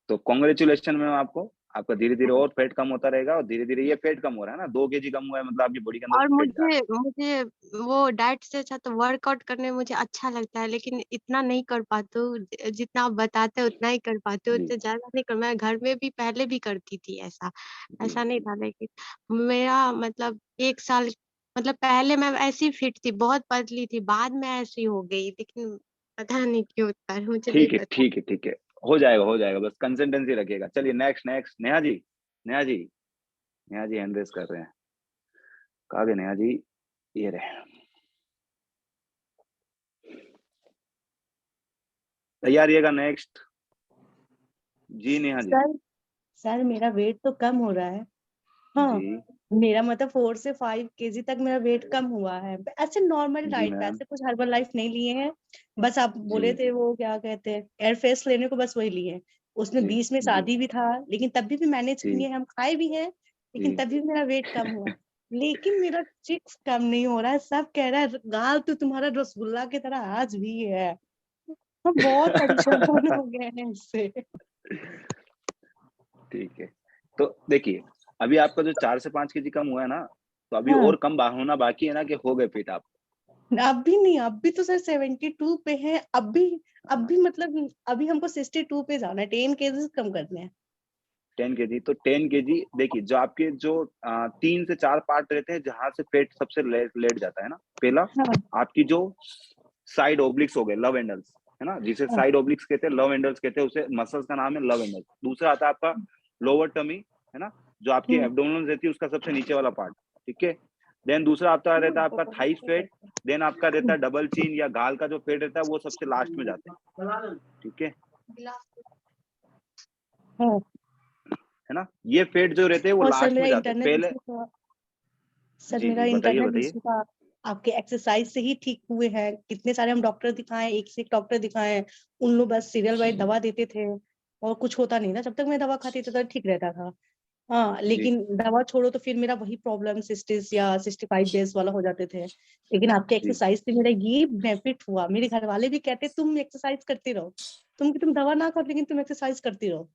Speaker 1: तो कांग्रेचुलेशन मैम आपको। आपका धीरे-धीरे और फैट कम होता रहेगा और धीरे-धीरे ये फैट कम हो रहा है ना, 2 केजी कम हुआ है मतलब आपकी बॉडी के अंदर
Speaker 3: और
Speaker 1: से फैट जा रहा
Speaker 3: मुझे मुझे वो डाइट से अच्छा तो वर्कआउट करने में मुझे अच्छा लगता है, लेकिन इतना नहीं कर पाती हूँ, जितना आप बताते हो उतना ही कर पाती
Speaker 1: है।
Speaker 3: हूँ,
Speaker 1: जी,
Speaker 3: उससे ज़्यादा नहीं कर मैं घर में भी पहले भी करती थी ऐसा,
Speaker 1: जी,
Speaker 3: ऐसा नहीं
Speaker 1: जी।
Speaker 3: था लेकिन मेरा मतलब 1 साल मतलब पहले मैं ऐसी ही फिट थी, बहुत पतली थी, बाद में ऐसी हो गई, लेकिन पता नहीं क्यों होता है, मुझे नहीं
Speaker 1: ठीक है,
Speaker 3: पता।
Speaker 1: ठीक है, ठीक है। हो जाएगा, बस कंसिस्टेंसी रखिएगा। चलिए नेक्स्ट नेक्स्ट नेहा जी, नेहा जी हैंड रेज़ कर रहे हैं। कहाँ गए नेहा जी? ये रहे। तैयार रहिएगा नेक्स्ट। जी, नेहा जी।
Speaker 4: सर सर मेरा वेट तो कम हो रहा है। हाँ,
Speaker 1: जी,
Speaker 4: मेरा मतलब 4 से 5 केजी तक मेरा वेट कम हुआ है। ऐसे नॉर्मल
Speaker 1: जी
Speaker 4: डाइट पे,
Speaker 1: मैम।
Speaker 4: ऐसे कुछ हर्बल लाइफ नहीं लिए हैं। बस आप
Speaker 1: जी,
Speaker 4: बोले थे वो क्या कहते हैं एयर फ्रेश लेने को, बस वही लिए हैं। उसमें
Speaker 1: जी,
Speaker 4: बीच में
Speaker 1: जी,
Speaker 4: शादी भी था, लेकिन तब भी मैनेज
Speaker 1: जी,
Speaker 4: किए, हम खाए भी हैं। लेकिन
Speaker 1: जी।
Speaker 4: तभी मेरा वेट कम हुआ। लेकिन मेरा चिक्स कम नहीं हो रहा है, सब कह रहा है गाल तो तुम्हारा रसगुल्ला की तरह आज भी है। हम बहुत परेशान हो गए हैं इससे।
Speaker 1: ठीक है। तो देखिए, अभी आपका जो 4 से 5 केजी कम हुआ है ना, तो अभी
Speaker 4: हाँ,
Speaker 1: और कम होना बाकी है ना, कि हो गए फिट आप?
Speaker 4: अब भी नहीं, अब भी तो सर 72 पे है। अब भी मतलब अभी हमको 62 पे जाना है, 10 केजी कम करने हैं।
Speaker 1: 10 केजी, तो 10 केजी देखिए, जो आपके जो 3 से 4 पार्ट रहते हैं जहाँ से पेट सबसे लेट जाता है ना, पहला
Speaker 4: हाँ,
Speaker 1: आपकी जो साइड ओब्लिक्स हो गए, लव एंडल्स, है ना? जिसे
Speaker 4: हाँ,
Speaker 1: साइड ओब्लिक्स कहते हैं, लव एंडल्स कहते हैं, उसे मसल्स का नाम है लव एंडल्स। दूसरा आता है आपका लोअर टमी, है ना? जो आपकी
Speaker 4: हम्म,
Speaker 1: एब्डोमिनल रहती है, उसका सबसे नीचे वाला पार्ट, ठीक है? देन दूसरा आता रहता है आपका थाई फेट, देन आपका रहता है डबल चिन या गाल का जो फेट रहता है, वो सबसे लास्ट में जाते हैं, ठीक है?
Speaker 4: हाँ।
Speaker 1: है ना? ये फेट जो रहते हैं वो
Speaker 4: और सर
Speaker 1: लास्ट
Speaker 4: मेरा
Speaker 1: में जाते हैं,
Speaker 4: इंटरनल
Speaker 1: पहले।
Speaker 4: इश्यू था, सर
Speaker 1: जी,
Speaker 4: मेरा
Speaker 1: जी, बताइए,
Speaker 4: इंटरनल
Speaker 1: बताइए।
Speaker 4: इश्यू था। आपके एक्सरसाइज से ही ठीक हुए हैं। कितने सारे हम डॉक्टर दिखाए, एक से एक डॉक्टर दिखाए, उन लोग बस सीरियल वाइज दवा देते थे और कुछ होता नहीं ना। जब तक मैं दवा खाती थी तो ठीक रहता था। हाँ,
Speaker 1: जी,
Speaker 4: लेकिन दवा छोड़ो तो फिर मेरा वही प्रॉब्लम 60 या 65 डेज वाला हो जाते थे। लेकिन आपके
Speaker 1: जी,
Speaker 4: एक्सरसाइज से मेरा ये बेनिफिट हुआ। मेरे घर वाले भी कहते तुम एक्सरसाइज करती रहो, तुम दवा ना खाओ लेकिन तुम एक्सरसाइज करती रहो।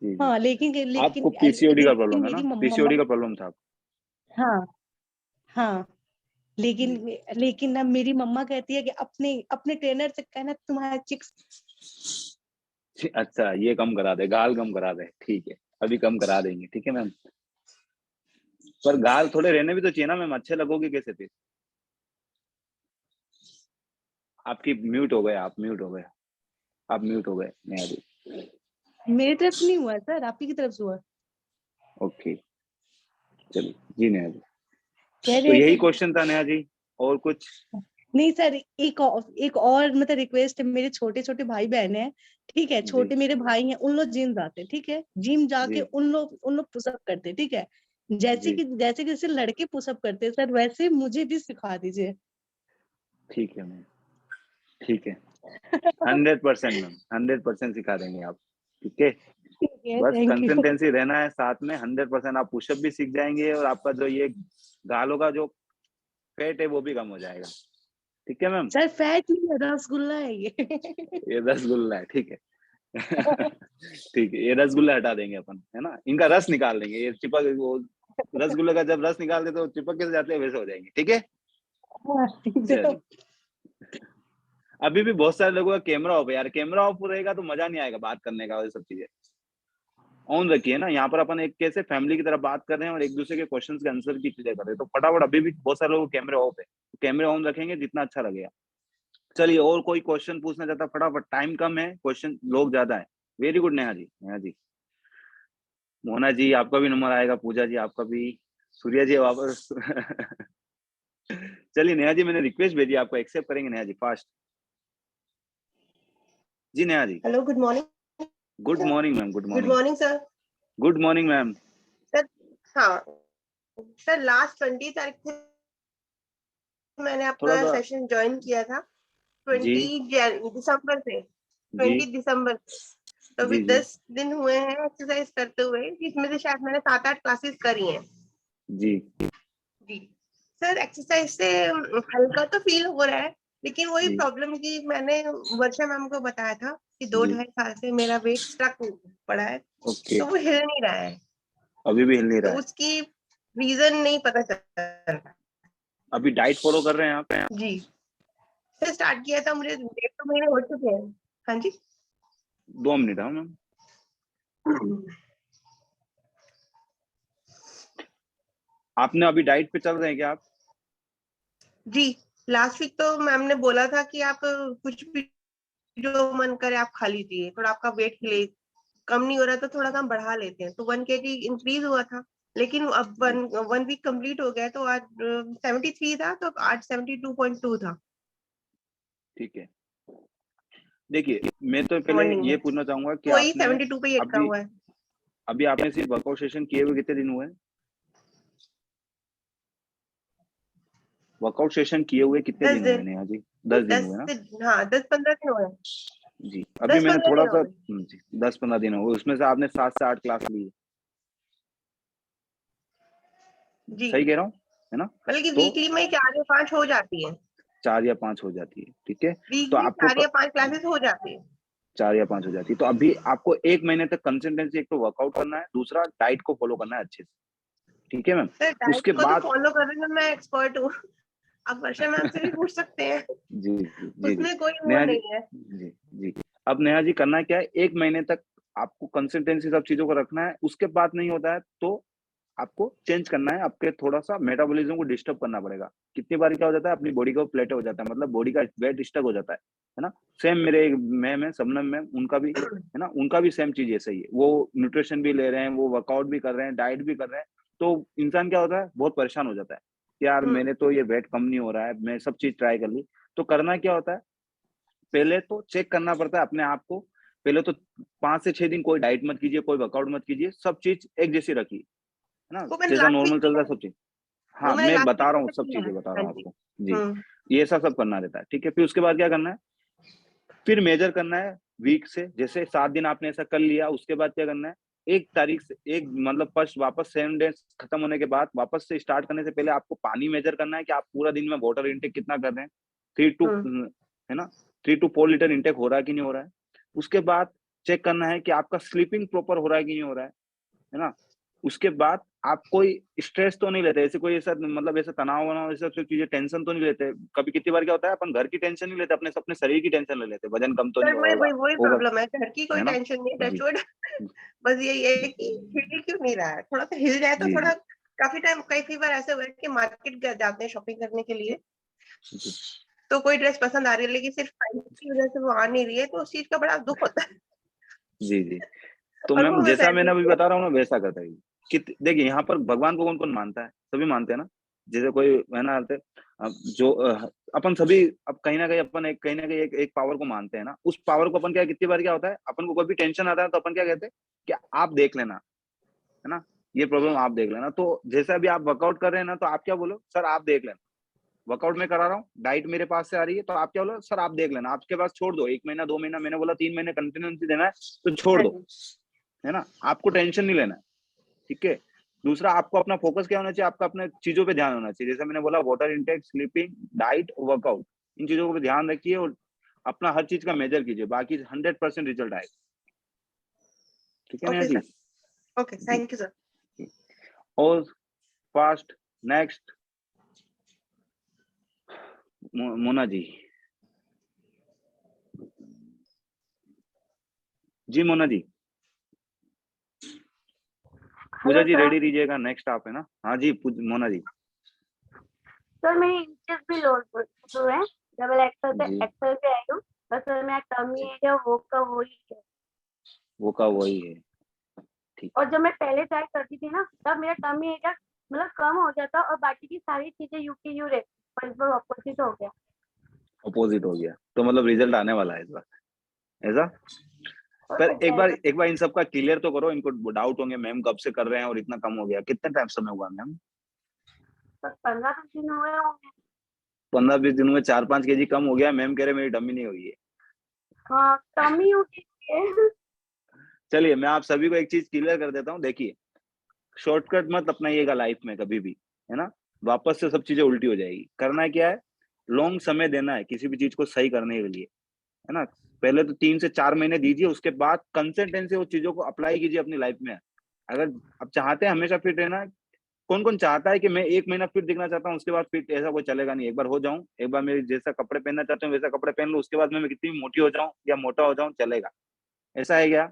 Speaker 1: जी, जी।
Speaker 4: हाँ, लेकिन
Speaker 1: आपको
Speaker 4: लेकिन
Speaker 1: पीसीओडी का
Speaker 4: लेकिन
Speaker 1: प्रॉब्लम है
Speaker 4: मेरी
Speaker 1: ना?
Speaker 4: मम्मा।
Speaker 1: पीसीओडी का प्रॉब्लम था आपको?
Speaker 4: हाँ, हाँ, लेकिन
Speaker 1: जी।
Speaker 4: लेकिन अब मेरी मम्मा कहती है कि अपने अपने ट्रेनर से कहना तुम्हारा चिक्स।
Speaker 1: अच्छा, ये कम करा दे, गाल कम करा दे, ठीक है। अभी कम करा देंगे, ठीक है मैम। पर गाल थोड़े रहने भी तो चाहिए ना मैम, अच्छे लगोगे कैसे फिर? आपकी म्यूट हो गए, आप म्यूट हो गए, आप म्यूट हो गए, नेहा जी।
Speaker 4: मेरी तरफ से नहीं हुआ सर, आप ही की तरफ से हुआ।
Speaker 1: ओके, चलिए। जी नेहा जी,
Speaker 4: कह
Speaker 1: तो
Speaker 4: रहे हैं
Speaker 1: यही
Speaker 4: कि
Speaker 1: क्वेश्चन था नेहा जी, और कुछ?
Speaker 4: नहीं सर, एक और मतलब रिक्वेस्ट है। मेरे छोटे छोटे भाई बहन हैं, ठीक है,
Speaker 1: जी,
Speaker 4: छोटे मेरे भाई हैं, उन लोग जिम जाते हैं, ठीक है, जिम जाके
Speaker 1: जी,
Speaker 4: उन लोग पुशअप करते हैं, ठीक है। जैसे
Speaker 1: जी,
Speaker 4: कि जैसे लड़के पुशअप करते हैं सर, वैसे मुझे भी सिखा दीजिए।
Speaker 1: ठीक है मैम, ठीक है। 100% मैम, 100% सिखा देंगे आप, ठीक है?
Speaker 4: ठीक है,
Speaker 1: बस
Speaker 4: थैंक यू।
Speaker 1: कंसिस्टेंसी रहना है साथ में, 100% आप पुशअप भी सीख जाएँगे, और आपका जो ये गालों का जो फैट है वो भी कम हो जाएगा, ठीक है मैम?
Speaker 4: सर फैट नहीं है, रसगुल्ला है ये।
Speaker 1: ये रसगुल्ला है, ठीक है। ठीक है, ये रसगुल्ला हटा देंगे अपन, है ना? इनका रस निकाल देंगे, ये चिपक वो रसगुल्ले का जब रस निकाल देते तो चिपक के जाते हैं, वैसे हो जाएंगे, ठीक है? चलिए। अभी भी बहुत सारे लोगों का कैमरा ऑफ है यार, कैमरा ऑफ रहेगा तो मजा नहीं आएगा बात करने का, और ये सब चीजें ऑन रखिए ना। यहाँ पर अपन एक कैसे फैमिली की तरह बात कर रहे हैं और एक दूसरे के क्वेश्चन के आंसर की चीजें कर रहे हैं, तो फटाफट, अभी भी बहुत सारे लोगों के कैमरे ऑफ है, कैमरे ऑन रखेंगे जितना अच्छा लगेगा। चलिए, और कोई क्वेश्चन पूछना चाहता है फटाफट, टाइम कम है, क्वेश्चन लोग ज्यादा है। वेरी गुड नेहा जी, नेहा जी। मोना जी आपका भी नंबर आएगा, पूजा जी आपका भी, सूर्या जी वापस। चलिए नेहा जी, मैंने रिक्वेस्ट भेजी, आपको एक्सेप्ट करेंगे नेहा जी फास्ट? जी Neha ji.
Speaker 5: Hello, good morning.
Speaker 1: Good morning ma'am, good
Speaker 5: good
Speaker 1: morning.
Speaker 5: Morning sir.
Speaker 1: Good morning ma'am.
Speaker 5: Sir, हाँ सर, लास्ट 20 तारीख से मैंने
Speaker 1: थोड़ा
Speaker 5: आपका
Speaker 1: सा।
Speaker 5: सेशन ज्वाइन किया था।
Speaker 1: जी,
Speaker 5: 20 दिसंबर से,
Speaker 1: जी,
Speaker 5: 20 दिसंबर से। तो अभी
Speaker 1: जी, जी,
Speaker 5: 10 दिन हुए हैं एक्सरसाइज करते हुए, जिसमें से शायद मैंने 7-8 क्लासेस करी हैं।
Speaker 1: जी,
Speaker 5: जी सर, एक्सरसाइज से हल्का तो फील हो रहा है, लेकिन वही
Speaker 1: जी,
Speaker 5: प्रॉब्लम की मैंने वर्षा मैम को बताया था कि दो
Speaker 1: जी।
Speaker 5: ढाई साल से मेरा वेट स्टक पड़ा है,
Speaker 1: ओके,
Speaker 5: तो वो हिल नहीं रहा है।
Speaker 1: अभी भी हिल नहीं
Speaker 5: तो
Speaker 1: रहा है?
Speaker 5: उसकी रीजन नहीं पता चल रहा।
Speaker 1: अभी डाइट फॉलो कर रहे हैं आप?
Speaker 5: जी सर, स्टार्ट किया था, मुझे 1.5 महीने हो चुके हैं। हाँ जी।
Speaker 1: 2 मिनट, हाँ मैम। आपने अभी डाइट पे चल रहे हैं क्या आप?
Speaker 5: जी, लास्ट वीक तो मैम ने बोला था कि आप कुछ भी जो मन करे आप खा लीजिए, थोड़ा आपका वेट ले कम नहीं हो रहा तो थोड़ा सा हम बढ़ा लेते हैं, तो 1 kg इंक्रीज हुआ था। लेकिन अब
Speaker 1: जी,
Speaker 5: वन वीक कंप्लीट हो गया, तो आज 73 था, तो आज 72.2 था
Speaker 1: ठीक है। देखिए, मैं तो पहले
Speaker 5: मॉर्निंग
Speaker 1: ये
Speaker 5: में।
Speaker 1: पूछना चाहूंगा कि
Speaker 5: तो वही
Speaker 1: आपने
Speaker 5: 72 पे ही अटका
Speaker 1: अभी
Speaker 5: हुआ है।
Speaker 1: अभी आपने सिर्फ वर्कआउट सेशन किए हुए कितने दिन हुए हैं? वर्कआउट सेशन किए हुए कितने
Speaker 5: 10
Speaker 1: दिन हुए
Speaker 5: दिन।
Speaker 1: नेहा जी? 10 दिन हुए ना?
Speaker 5: हाँ, 10-15 दिन हुए।
Speaker 1: जी, अभी
Speaker 5: दस
Speaker 1: मैंने
Speaker 5: पंद्रह
Speaker 1: थोड़ा
Speaker 5: दिन हो
Speaker 1: सा
Speaker 5: गए।
Speaker 1: जी, 10-15 दिन हो गए, उसमें से आपने 7 से 8 क्लास ली है।
Speaker 5: जी
Speaker 1: सही कह रहा हूँ, है ना?
Speaker 5: मतलब कि
Speaker 1: तो
Speaker 5: वीकली में 4 या 5 हो जाती है,
Speaker 1: 4 या 5 हो जाती है, ठीक है? तो
Speaker 5: वीकली
Speaker 1: आपको
Speaker 5: 4 या 5 क्लासेस हो जाती है।
Speaker 1: 4 या 5 हो जाती है। तो अभी आपको 1 महीने तक कंसिस्टेंसी, एक तो वर्कआउट करना है, दूसरा डाइट को फॉलो करना है अच्छे से, ठीक है मैम?
Speaker 5: सर डाइट
Speaker 1: उसके
Speaker 5: को तो
Speaker 1: बाद
Speaker 5: फॉलो करने में मैं एक्सपर्ट हूँ। आप वर्षा मैम से भी पूछ सकते हैं,
Speaker 1: जी, जी, जी, जी।
Speaker 5: उसमें कोई वो
Speaker 1: नेहा जी
Speaker 5: नहीं है।
Speaker 1: जी, जी। अब नेहा जी करना क्या है, 1 महीने तक आपको कंसिस्टेंसी सब चीज़ों को रखना है, उसके बाद नहीं होता है तो आपको चेंज करना है, आपके थोड़ा-सा मेटाबॉलिज़्म को डिस्टर्ब करना पड़ेगा। कितनी बार क्या हो जाता है, अपनी बॉडी को प्लेटो हो जाता है, मतलब बॉडी का वेट स्टक हो जाता है ना? सेम मेरे एक मैम है, शबनम मैम, उनका भी है ना, उनका भी सेम चीज़ ऐसा ही है। वो न्यूट्रिशन भी ले रहे हैं, वो वर्कआउट भी कर रहे हैं, डाइट भी कर रहे हैं, तो इंसान क्या होता है, बहुत परेशान हो जाता है। कि यार
Speaker 5: हुँ,
Speaker 1: मेरे तो ये वेट कम नहीं हो रहा है, मैं सब चीज़ ट्राई कर ली। तो करना क्या होता है, पहले तो चेक करना पड़ता है अपने आप को। पहले तो 5 से 6 दिन कोई डाइट मत कीजिए, कोई वर्कआउट मत कीजिए, सब चीज़ एक जैसी रखिए, है ना?
Speaker 5: वो मैंने
Speaker 1: जैसा
Speaker 5: लास्ट वीक
Speaker 1: नॉर्मल चल
Speaker 5: किया
Speaker 1: रहा
Speaker 5: है,
Speaker 1: है सब चीज़।
Speaker 5: वो
Speaker 1: हाँ,
Speaker 5: मैंने
Speaker 1: मैं
Speaker 5: लास्ट
Speaker 1: बता
Speaker 5: वीक
Speaker 1: रहा हूँ,
Speaker 5: में
Speaker 1: सब
Speaker 5: किया
Speaker 1: चीज़ें
Speaker 5: है।
Speaker 1: बता रहा
Speaker 5: हाँ
Speaker 1: हूँ
Speaker 5: जी।
Speaker 1: आपको। जी,
Speaker 5: हुँ,
Speaker 1: ये ऐसा सब करना रहता है, ठीक है? फिर उसके बाद क्या करना है, फिर मेजर करना है वीक से, जैसे 7 दिन आपने ऐसा कर लिया, उसके बाद क्या करना है, 1 तारीख से, एक मतलब फर्स्ट वापस 7 डेज़ खत्म होने के बाद वापस से स्टार्ट करने से पहले आपको पानी मेजर करना है कि आप पूरा दिन में वाटर इंटेक कितना कर रहे हैं। 3 टू
Speaker 5: हुँ,
Speaker 1: है ना? 3 टू 4 लीटर इंटेक हो रहा है कि नहीं हो रहा है। उसके बाद चेक करना है कि आपका स्लीपिंग प्रॉपर हो रहा है कि नहीं हो रहा है ना? उसके बाद आप कोई स्ट्रेस तो नहीं लेते, ऐसे कोई ऐसा मतलब ऐसा तनाव-वनाव, ऐसा सब चीज़ें टेंशन तो नहीं लेते। कभी कितनी बार क्या होता है, अपन घर की टेंशन नहीं लेते, अपने अपने शरीर की टेंशन ले लेते हैं, वज़न कम तो नहीं
Speaker 5: सर
Speaker 1: हो रहा
Speaker 5: वही
Speaker 1: होगा,
Speaker 5: वही वही
Speaker 1: होगा,
Speaker 5: प्रॉब्लम है, घर की कोई
Speaker 1: है ना?
Speaker 5: टेंशन नहीं है,
Speaker 1: जी,
Speaker 5: टच वुड। बस यही है कि हिल क्यों नहीं रहा है, थोड़ा-सा हिल जाए तो
Speaker 1: जी,
Speaker 5: थोड़ा
Speaker 1: जी,
Speaker 5: काफ़ी टाइम कई बार ऐसा हुआ है कि मार्केट ग जाते हैं शॉपिंग करने के लिए,
Speaker 1: जी,
Speaker 5: तो कोई ड्रेस पसंद आ रही है लेकिन सिर्फ प्राइस की वज़ह से वो आ नहीं रही है, तो उस चीज़ का बड़ा दुःख होता है
Speaker 1: जी, जी। तो
Speaker 5: और वो
Speaker 1: मैम
Speaker 5: हमें
Speaker 1: जैसा
Speaker 5: सहन
Speaker 1: मैंने
Speaker 5: नहीं
Speaker 1: अभी
Speaker 5: होता
Speaker 1: बता रहा हूँ ना, वैसा करता है। देखिए यहाँ पर भगवान को कौन-कौन मानता है? सभी मानते हैं ना? जैसे कोई है ना, अब जो अपन सभी अब कहीं न कहीं अपन एक कहीं न कहीं एक पावर को मानते हैं ना, उस पावर को अपन क्या कितनी बार क्या होता है, अपन को कोई भी टेंशन आता है तो अपन क्या कहते हैं कि आप देख लेना, है ना? ये प्रॉब्लम आप देख लेना। तो जैसे अभी आप वर्कआउट कर रहे हैं ना, तो आप क्या बोलो, सर आप देख लेना। वर्कआउट मैं करा रहा हूँ, डाइट मेरे पास से आ रही है, तो आप क्या बोलो, सर आप देख लेना, आपके पास छोड़ दो, 1 महीना, 2 महीना, मैंने बोला 3 महीने कंटिन्यूअसली देना है, तो छोड़
Speaker 5: हाँ
Speaker 1: दो,
Speaker 5: जी,
Speaker 1: है ना? आपको टेंशन नहीं लेना है, ठीक है? दूसरा, आपको अपना फोकस क्या होना चाहिए, आपका अपने चीज़ों पे ध्यान होना चाहिए। जैसे मैंने बोला, water intake, sleeping, diet, workout, इन चीज़ों पे ध्यान रखिए और अपना हर चीज़ का मेजर कीजिए, बाकी 100% रिजल्ट आएगा। ठीक है नेहा
Speaker 5: ओके
Speaker 1: जी?
Speaker 5: सर, ओके,
Speaker 1: जी,
Speaker 5: थैंक यू सर।
Speaker 1: जी। और फास्ट नेक्स्ट मोना जी। जी, मोना जी। पूजा
Speaker 6: हेलो
Speaker 1: जी
Speaker 6: सर।
Speaker 1: रेडी रहिएगा, नेक्स्ट आप है ना? हाँ जी, मोना जी।
Speaker 6: सर मेरी इंचेस भी लो हुए हैं। डबल एक्सल पे
Speaker 1: जी,
Speaker 6: एक्सल पे आई हूँ। बस सर मेरा टर्मी
Speaker 1: जी,
Speaker 6: एरिया वो का वही है।
Speaker 1: वो का वही है, ठीक
Speaker 6: और
Speaker 1: है।
Speaker 6: जब मैं पहले ट्राई करती थी ना, तब मेरा टर्मी एरिया मतलब कम हो जाता और बाकी की सारी चीजें यू की यू रहे, पर इस बार ऑपोजिट हो गया।
Speaker 1: अपोज़िट हो गया, तो मतलब रिजल्ट आने वाला है इस बार, ऐसा?
Speaker 6: हो
Speaker 1: पर
Speaker 6: सकता है सर।
Speaker 1: एक बार इन सब का क्लियर तो करो, इनको डाउट होंगे मैम कब से कर रहे हैं और इतना कम हो गया। कितने टाइम समय हुआ मैम?
Speaker 6: बस 15-20 दिन हुए होंगे।
Speaker 1: 15-20 दिनों में 4-5 केजी कम हो गया, मैम कह रहे मेरी डमी नहीं हुई है।
Speaker 6: हाँ, टर्मी उठी है।
Speaker 1: चलिए, मैं आप सभी को एक चीज़ क्लियर कर देता हूँ, देखिए, शॉर्टकट मत अपनाइएगा लाइफ में कभी भी, है ना? वापस से सब चीज़ें उल्टी हो जाएगी। करना क्या है, लॉन्ग समय देना है किसी भी चीज़ को सही करने के लिए, है ना? पहले तो 3 से 4 महीने दीजिए, उसके बाद कंसिस्टेंसी उस चीज़ों को अप्लाई कीजिए अपनी लाइफ में। अगर आप चाहते हैं हमेशा फिट रहना, कौन-कौन चाहता है कि मैं 1 महीना फिट दिखना चाहता हूँ, उसके बाद फिट, ऐसा कोई चलेगा नहीं। एक बार हो जाऊँ, एक बार मेरे जैसा कपड़े पहनना चाहता हूँ, वैसा कपड़े पहन लूँ, उसके बाद मैं कितनी भी मोटी हो जाऊँ या मोटा हो जाऊँ, चलेगा। ऐसा है क्या?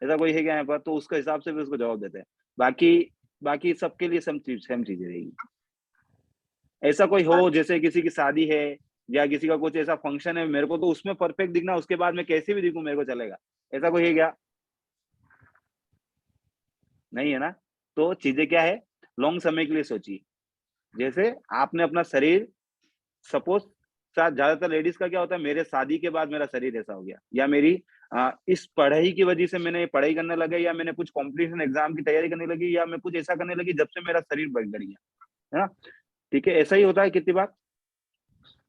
Speaker 1: ऐसा कोई है क्या यहाँ पर? तो उसके हिसाब से भी उसको जवाब देते हैं। बाकी बाकी सबके लिए सेम चीज़ें रहेगी। ऐसा कोई
Speaker 6: और
Speaker 1: हो जैसे किसी की शादी है या किसी का कुछ ऐसा फंक्शन है, मेरे को तो उसमें परफेक्ट दिखना, उसके बाद मैं कैसे भी दिखूँ मेरे को चलेगा। ऐसा कोई है क्या? नहीं है ना? तो चीज़ें क्या है, लॉन्ग समय के लिए सोचिए। जैसे आपने अपना शरीर, सपोज़ ज़्यादातर लेडीज़ का क्या होता है, मेरे शादी के बाद मेरा शरीर ऐसा हो गया, या मेरी इस पढ़ाई की वजह से मैंने पढ़ाई करने लगा, या मैंने कुछ कॉम्पिटिशन एग्ज़ाम की तैयारी करने लगी, या मैं कुछ ऐसा करने लगी जब से मेरा शरीर बिगड़ गया, है ना? ठीक है, ऐसा ही होता है कितनी बार।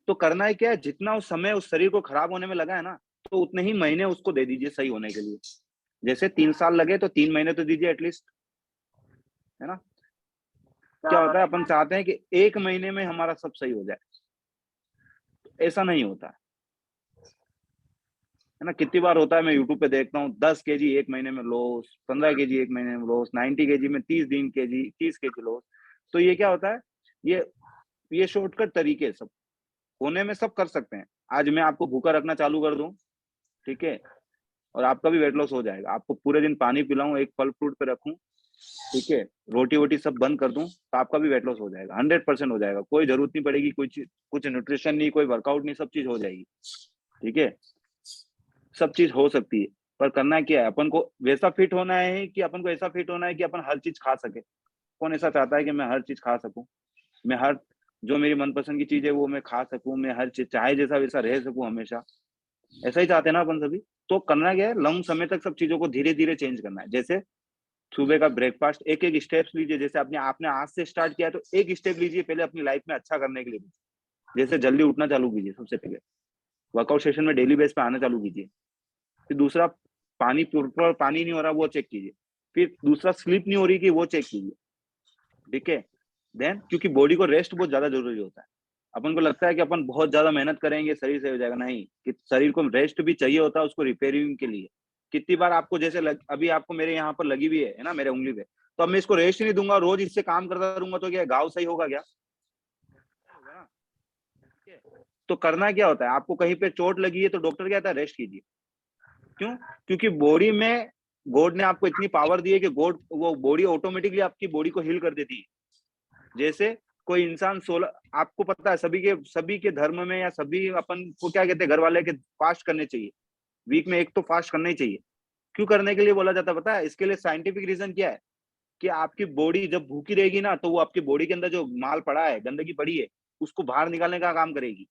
Speaker 1: तो करना है क्या है, जितना उस समय उस शरीर को खराब होने में लगा है ना, तो उतने ही महीने उसको दे दीजिए सही होने के लिए। जैसे 3 साल लगे तो 3 महीने तो दीजिए एटलीस्ट, है ना? क्या होता है, अपन चाहते हैं कि 1 महीने में हमारा सब सही हो जाए, ऐसा नहीं होता है ना। कितनी बार होता है, मैं यूट्यूब पे देखता हूँ 10 केजी 1 महीने में लॉस, 15 केजी 1 महीने में लॉस, 90 केजी में 30 केजी लॉस। तो ये क्या होता है, ये शॉर्टकट तरीके सब होने में सब कर सकते हैं। आज मैं आपको भूखा रखना चालू कर दूं, ठीक है, और आपका भी वेट लॉस हो जाएगा। आपको पूरे दिन पानी पिलाऊं, एक फल फ्रूट पे रखूं, ठीक है, रोटी वोटी सब बंद कर दूं, तो आपका भी वेट लॉस हो जाएगा, 100% हो जाएगा। कोई जरूरत नहीं पड़ेगी, कुछ न्यूट्रिशन नहीं, कोई वर्कआउट नहीं, सब चीज हो जाएगी, ठीक है। सब चीज हो सकती है, पर करना क्या है, अपन को वैसा फिट होना है कि अपन को ऐसा फिट होना है कि अपन हर चीज खा सके। कौन ऐसा चाहता है कि मैं हर चीज खा सकूं, मैं हर जो मेरी मनपसंद की चीज है वो मैं खा सकूं, मैं हर चीज चाहे जैसा वैसा रह सकूं हमेशा, ऐसा ही चाहते हैं ना अपन सभी। तो करना क्या है, लंबे समय तक सब चीजों को धीरे धीरे चेंज करना है। जैसे सुबह का ब्रेकफास्ट, एक एक स्टेप्स लीजिए। जैसे आपने आज से स्टार्ट किया तो एक स्टेप लीजिए पहले अपनी लाइफ में अच्छा करने के लिए। जैसे जल्दी उठना चालू कीजिए, सबसे पहले वर्कआउट सेशन में डेली बेस पे आना चालू कीजिए। फिर दूसरा, प्रॉपर पानी नहीं हो रहा वो चेक कीजिए। फिर दूसरा, स्लीप नहीं हो रही कि वो चेक कीजिए, ठीक है। देन, क्योंकि बॉडी को रेस्ट बहुत ज्यादा जरूरी होता है। अपन को लगता है कि अपन बहुत ज्यादा मेहनत करेंगे शरीर सही हो जाएगा, नहीं, कि शरीर को रेस्ट भी चाहिए होता है उसको रिपेयरिंग के लिए। कितनी बार आपको जैसे अभी आपको मेरे यहाँ पर लगी हुई है ना, मेरे उंगली पे, तो अब मैं इसको रेस्ट नहीं दूंगा, रोज इससे काम करता रहूंगा, तो क्या घाव सही होगा क्या? होगा ना? ठीक है? तो करना क्या होता है, आपको कहीं पे चोट लगी है तो डॉक्टर कहता है रेस्ट कीजिए। क्यों? क्योंकि बॉडी में गॉड ने आपको इतनी पावर दी है कि वो बॉडी ऑटोमेटिकली आपकी बॉडी को हील कर देती है। जैसे कोई इंसान 16, आपको पता है सभी के धर्म में या सभी अपन को क्या कहते हैं, घर वाले के फास्ट करने चाहिए, वीक में एक तो फास्ट करना ही चाहिए। क्यों करने के लिए बोला जाता है पता है? इसके लिए साइंटिफिक रीजन क्या है कि आपकी बॉडी जब भूखी रहेगी ना, तो वो आपकी बॉडी के अंदर जो माल पड़ा है, गंदगी पड़ी है, उसको बाहर निकालने का काम करेगी।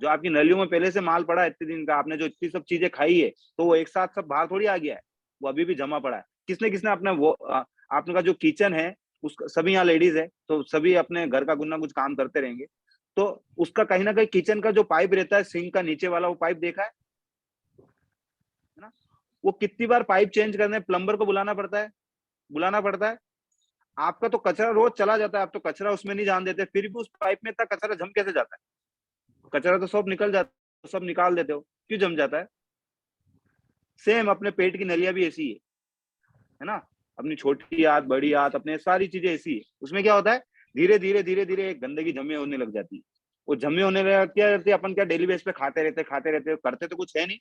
Speaker 1: जो आपकी नलियों में पहले से माल पड़ा है इतने दिन का, आपने जो इतनी सब चीजें खाई है, तो वो एक साथ सब बाहर थोड़ी आ गया है, वो अभी भी जमा पड़ा है। किसने किसने अपना आपका जो किचन है, उसका, सभी यहाँ लेडीज है तो सभी अपने घर का कुछ ना कुछ काम करते रहेंगे, तो उसका कहीं ना कहीं किचन का जो पाइप रहता है, सिंक का नीचे वाला, वो पाइप देखा है ना? वो कितनी बार पाइप चेंज करने प्लम्बर को बुलाना पड़ता है। आपका तो कचरा रोज चला जाता है, आप तो कचरा उसमें नहीं जान देते, फिर भी उस पाइप में इतना कचरा जम कैसे जाता है? कचरा तो सब निकल जाता है, सब निकाल देते हो, क्यों जम जाता है? सेम अपने पेट की नलियां भी ऐसी है ना। अपनी छोटी आंत, बड़ी आंत, अपने सारी चीजें ऐसी है। उसमें क्या होता है, धीरे धीरे एक गंदगी जमे होने लग जाती है। वो जमे होने लग क्या करती है, अपन क्या डेली बेस पे खाते रहते करते तो कुछ है नहीं,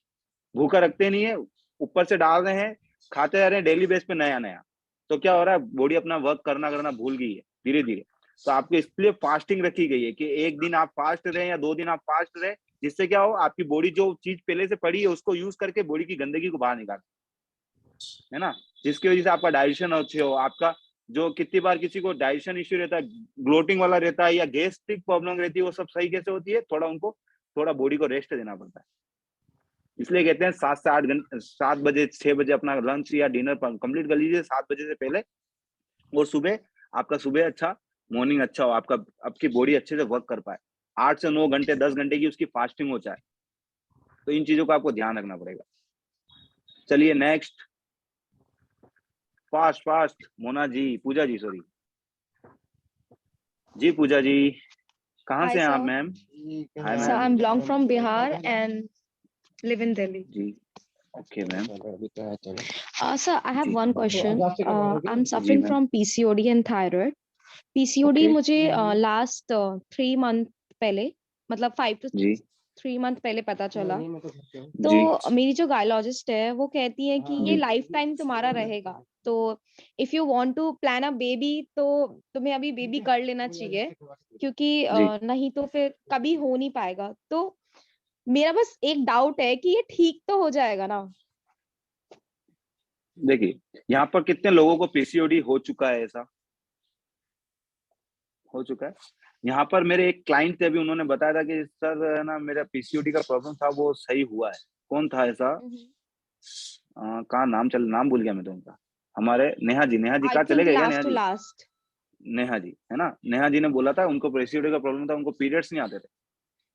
Speaker 1: भूखा रखते नहीं है, ऊपर से डाल रहे हैं, खाते जा रहे हैं डेली बेस पे नया नया। तो क्या हो रहा है, बॉडी अपना वर्क करना भूल गई है धीरे धीरे। तो आपको इसलिए फास्टिंग रखी गई है कि एक दिन आप फास्ट रहे या 2 दिन आप फास्ट रहे, जिससे क्या हो, आपकी बॉडी जो चीज पहले से पड़ी है उसको यूज करके बॉडी की गंदगी को बाहर निकाले, है ना। जिसकी वजह से आपका डाइजेशन अच्छे हो। आपका जो कितनी बार किसी को डाइजेशन इश्यू रहता है, ग्लोटिंग वाला रहता है या गैस्ट्रिक प्रॉब्लम रहती है, वो सब सही कैसे होती है, थोड़ा बॉडी को रेस्ट देना पड़ता है। इसलिए कहते हैं 7 से 8 घंटे, 7 बजे 6 बजे अपना लंच या डिनर कंप्लीट कर लीजिए 7 बजे से पहले। और आपका सुबह अच्छा, मॉर्निंग अच्छा हो, आपकी बॉडी अच्छे से वर्क कर पाए। 8 से 9 घंटे, 10 घंटे की उसकी फास्टिंग हो जाए। तो इन चीजों का आपको ध्यान रखना पड़ेगा। चलिए next, first Pooja ji, sorry जी, पूजा जी कहाँ
Speaker 7: Hi
Speaker 1: से हैं आप
Speaker 7: sir.
Speaker 1: Ma'am? Hi
Speaker 7: So
Speaker 1: ma'am
Speaker 7: I'm belong from Bihar and live in Delhi.
Speaker 1: जी, okay ma'am
Speaker 7: Sir, I have
Speaker 1: जी
Speaker 7: one question. I'm
Speaker 1: जी
Speaker 7: suffering
Speaker 1: ma'am,
Speaker 7: from PCOD and thyroid. PCOD
Speaker 1: okay
Speaker 7: मुझे last 3 month पहले, मतलब 5 to
Speaker 1: ji
Speaker 7: 3 month पहले पता चला।
Speaker 1: जी
Speaker 7: तो मेरी जो गायलॉजिस्ट है वो कहती है कि ये
Speaker 1: जी
Speaker 7: लाइफ टाइम तुम्हारा रहेगा। तो if you want to plan a baby तो तुम्हें अभी बेबी कर लेना चाहिए, क्योंकि
Speaker 1: जी।
Speaker 7: नहीं तो फिर कभी हो नहीं पाएगा। तो मेरा बस एक डाउट है कि ये ठीक तो हो जाएगा ना?
Speaker 1: देखिए, यहाँ पर कितने लोगों को पीसीओडी हो चुका है, ऐसा हो चुका है। यहाँ पर मेरे एक क्लाइंट थे, अभी उन्होंने बताया था कि सर ना मेरा पीसीओडी का प्रॉब्लम था, वो सही हुआ है। कौन था ऐसा? कहाँ नाम भूल गया मैं तो उनका। हमारे नेहा जी
Speaker 7: आई
Speaker 1: कहाँ चले
Speaker 7: थिंक
Speaker 1: गए क्या?
Speaker 7: Last to last.
Speaker 1: Neha ji है ना, नेहा जी ने बोला था उनको पीसीओडी का प्रॉब्लम था, उनको पीरियड्स नहीं आते थे,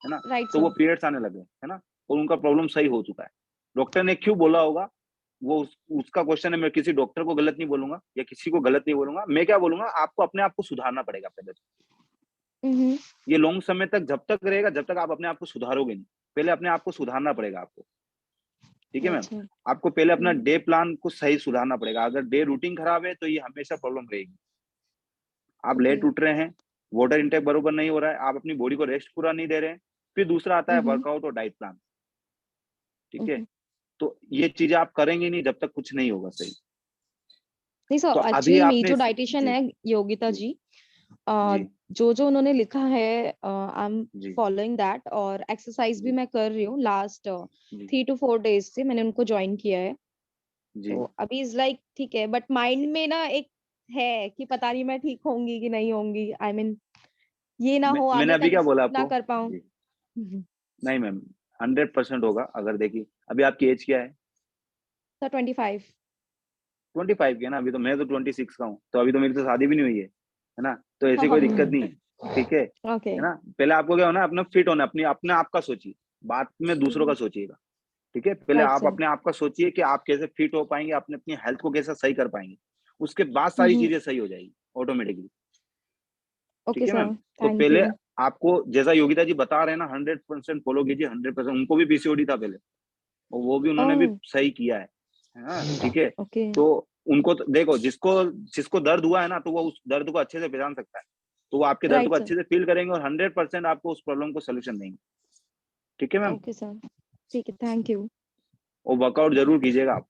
Speaker 1: है ना।
Speaker 7: राइट
Speaker 1: तो वो
Speaker 7: सर।
Speaker 1: पीरियड्स आने लगे, है ना, और उनका प्रॉब्लम सही हो चुका है। डॉक्टर ने क्यों बोला होगा वो उसका क्वेश्चन है, मैं किसी डॉक्टर को गलत नहीं बोलूंगा या किसी को गलत नहीं बोलूंगा, मैं क्या बोलूंगा, आपको अपने आप को सुधारना पड़ेगा पहले तो। ये लॉन्ग समय तक जब तक रहेगा, जब तक आप अपने आप को सुधारोगे नहीं, पहले अपने आप को सुधारना पड़ेगा आपको, ठीक है मैम।
Speaker 7: अच्छा।
Speaker 1: आपको पहले अपना डे प्लान को सही सुधारना पड़ेगा, अगर डे रूटीन खराब है तो ये हमेशा प्रॉब्लम रहेगी। आप लेट उठ रहे हैं, वाटर इंटेक बरोबर नहीं हो रहा है, आप अपनी बॉडी को रेस्ट पूरा नहीं दे रहे हैं, फिर दूसरा आता है वर्कआउट और डाइट प्लान, ठीक है। तो ये चीजें आप करेंगे नहीं जब तक कुछ नहीं होगा सही।
Speaker 7: नहीं सर,
Speaker 1: तो अभी
Speaker 7: एक्चुअली मेरी
Speaker 1: आपने
Speaker 7: जो डाइटिशियन है योगिता
Speaker 1: जी,
Speaker 7: जी, अ,
Speaker 1: जी,
Speaker 7: जो उन्होंने लिखा है आई एम
Speaker 1: जी,
Speaker 7: फॉलोइंग दैट, और एक्सरसाइज भी
Speaker 1: जी,
Speaker 7: मैं कर रही हूँ लास्ट
Speaker 1: जी,
Speaker 7: 3 to 4 डेज से मैंने उनको ज्वाइन किया है।
Speaker 1: जी।
Speaker 7: तो अभी इज लाइक ठीक है, बट माइंड में ना एक है कि पता नहीं मैं ठीक होंगी कि नहीं होंगी, आई मीन ये ना हो
Speaker 1: मैंने
Speaker 7: आगे
Speaker 1: अभी क्या बोला
Speaker 7: कंसिस्टेंट ना
Speaker 1: आपको?
Speaker 7: कर पाऊँ।
Speaker 1: जी, नहीं मैम, 100% होगा। अगर देखिए, अभी आपकी एज क्या है?
Speaker 7: सर 25।
Speaker 1: 25 की है ना, अभी तो मैं तो 26 का हूँ, तो अभी तो मेरी तो शादी भी नहीं हुई है ना? तो ऐसी कोई दिक्कत नहीं है, ठीक है
Speaker 7: ओके।
Speaker 1: है ना? पहले आपको क्या होना है, अपना फिट होना है, अपने आप का सोचिए, बाद में दूसरों का सोचिएगा, ठीक है? पहले
Speaker 7: राइट
Speaker 1: आप
Speaker 7: सर।
Speaker 1: अपने आप का सोचिए कि आप कैसे फिट हो पाएंगे, अपने अपनी हेल्थ को कैसे सही कर पाएंगे, उसके बाद सारी चीजें सही हो जाएगी ऑटोमेटिकली,
Speaker 7: ओके
Speaker 1: ठीक है मैम?
Speaker 7: सर,
Speaker 1: तो
Speaker 7: थैंक
Speaker 1: पहले
Speaker 7: यू।
Speaker 1: आपको जैसा योगिता जी बता रहे हैं ना, 100% फॉलो कीजिए, 100%। उनको भी पीसीओडी था पहले, और वो भी उन्होंने भी
Speaker 7: ओह
Speaker 1: सही किया है ना? ठीक है।
Speaker 7: ओके।
Speaker 1: तो उनको तो देखो, जिसको जिसको दर्द हुआ है ना, तो वो उस दर्द को अच्छे से पहचान सकता है, तो वो आपके दर्द को
Speaker 7: राइट सर।
Speaker 1: अच्छे से फील करेंगे और 100% आपको उस प्रॉब्लम को सोल्यूशन देंगे, ठीक है मैम?
Speaker 7: ओके सर, ठीक है, थैंक यू।
Speaker 1: और वर्कआउट जरूर कीजिएगा आप।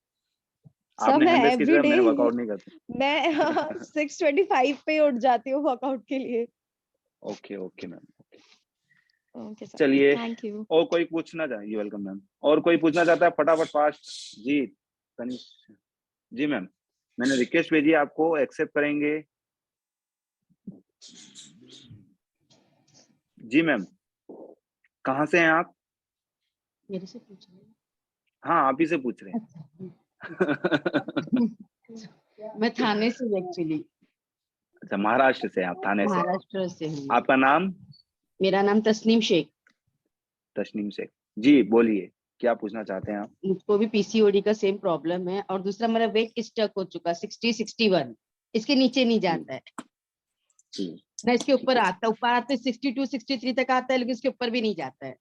Speaker 7: सर
Speaker 1: आपने
Speaker 7: मैं
Speaker 1: हैंड्रेस की
Speaker 7: एवरी
Speaker 1: तरह,
Speaker 7: डे
Speaker 1: मैंने वर्कआउट नहीं करता।
Speaker 7: मैं 6:25 पे उठ जाती हूँ वर्कआउट के लिए।
Speaker 1: Okay, okay ma'am.
Speaker 7: Okay sir,
Speaker 1: चलिए,
Speaker 7: थैंक यू।
Speaker 1: और कोई पूछना चाहिए? Welcome ma'am. और कोई पूछना चाहता है फटाफट फास्ट? जी, तनिष जी मैम, मैंने रिक्वेस्ट भेजी है आपको, एक्सेप्ट करेंगे? जी मैम, कहाँ से हैं आप?
Speaker 8: मेरे से पूछ रहे हैं?
Speaker 1: हाँ, आप ही से पूछ रहे हैं।
Speaker 8: मैं थाने से एक्चुअली,
Speaker 1: अच्छा, महाराष्ट्र से, आप थाने से।
Speaker 8: महाराष्ट्र से हूँ।
Speaker 1: आपका नाम?
Speaker 8: मेरा नाम तस्नीम शेख।
Speaker 1: तस्नीम शेख जी, बोलिए, क्या पूछना चाहते हैं आप?
Speaker 8: मुझको भी पीसीओडी का सेम प्रॉब्लम है, और दूसरा मेरा वेट स्टक हो चुका 60-61, इसके नीचे नहीं जाता है
Speaker 1: जी,
Speaker 8: ना, इसके
Speaker 1: ठीक
Speaker 8: ऊपर
Speaker 1: है।
Speaker 8: ऊपर आते 62-63 तक आता है, लेकिन इसके ऊपर भी नहीं जाता है।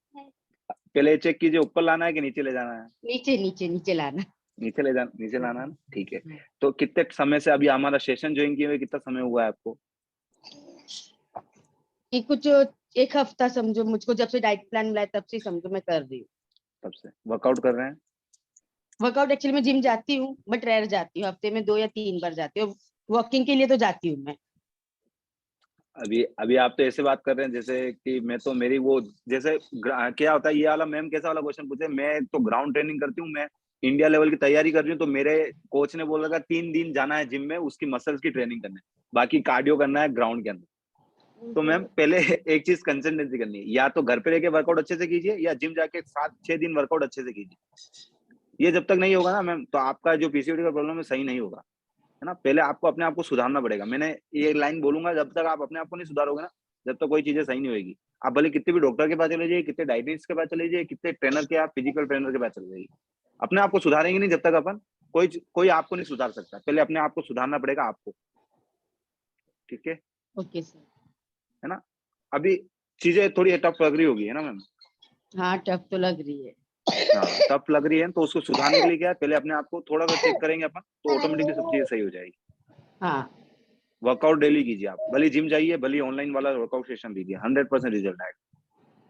Speaker 1: पहले चेक कीजिए, ऊपर लाना है कि नीचे ले जाना है?
Speaker 8: नीचे नीचे नीचे लाना।
Speaker 1: नीचे लाना है ना, ठीक है। तो कितने समय से, अभी हमारा सेशन ज्वाइन किए हुए कितना समय हुआ है आपको?
Speaker 8: कि कुछ 1 हफ्ता समझो, मुझको जब से डाइट प्लान मिला है तब से समझो मैं कर रही हूँ।
Speaker 1: तब से वर्कआउट कर रहे हैं?
Speaker 8: वर्कआउट एक्चुअली मैं जिम जाती हूँ, बट रेयर जाती हूँ, हफ्ते में 2 या 3 बार जाती हूँ। वॉकिंग के लिए तो जाती हूँ मैं।
Speaker 1: अभी अभी आप तो ऐसे बात कर रहे हैं जैसे कि मैं तो, मेरी वो जैसे क्या होता है, ये वाला मैम कैसा वाला क्वेश्चन पूछे? मैं तो ग्राउंड ट्रेनिंग करती हूँ, मैं इंडिया लेवल की तैयारी कर रही हूँ, तो मेरे कोच ने बोला था 3 दिन जाना है जिम में, उसकी मसल्स की ट्रेनिंग करना है, बाकी कार्डियो करना है ग्राउंड के अंदर। तो मैम पहले एक चीज कंसिस्टेंसी करनी है, या तो घर पे रह के वर्कआउट अच्छे से कीजिए, या जिम जाके 7-6 दिन वर्कआउट अच्छे से कीजिए। ये जब तक नहीं होगा ना मैम, तो आपका जो पीसीओडी का प्रॉब्लम है सही नहीं होगा, है ना? पहले आपको अपने आप को सुधारना पड़ेगा। मैंने ये लाइन बोलूंगा, जब तक आप अपने आप को नहीं सुधारोगे ना, जब तक कोई चीजें सही नहीं होगी। आप भले कितने भी डॉक्टर के पास चले जाइए, कितने डाइटिशियन के पास चले जाइए, कितने ट्रेनर के, आप फिजिकल ट्रेनर के पास चले जाइए, अपने आप को सुधारेंगे नहीं जब तक अपन, कोई आपको नहीं सुधार सकता। पहले अपने आप को सुधारना पड़ेगा आपको, ठीक है?
Speaker 8: Okay sir.
Speaker 1: है ना? अभी चीजें थोड़ी टफ लग रही होगी, है ना मैम?
Speaker 8: हाँ, टफ तो लग रही है।
Speaker 1: हाँ, टफ लग रही है, तो उसको सुधारने के लिए क्या है, पहले अपने आप को थोड़ा सा चेक करेंगे अपन, तो ऑटोमेटिकली सब चीजें सही हो जाएगी।
Speaker 8: हाँ।
Speaker 1: वर्कआउट डेली कीजिए आप, भले जिम जाइए, भले ऑनलाइन वाला वर्कआउट सेशन लीजिए, 100% रिजल्ट आएगा,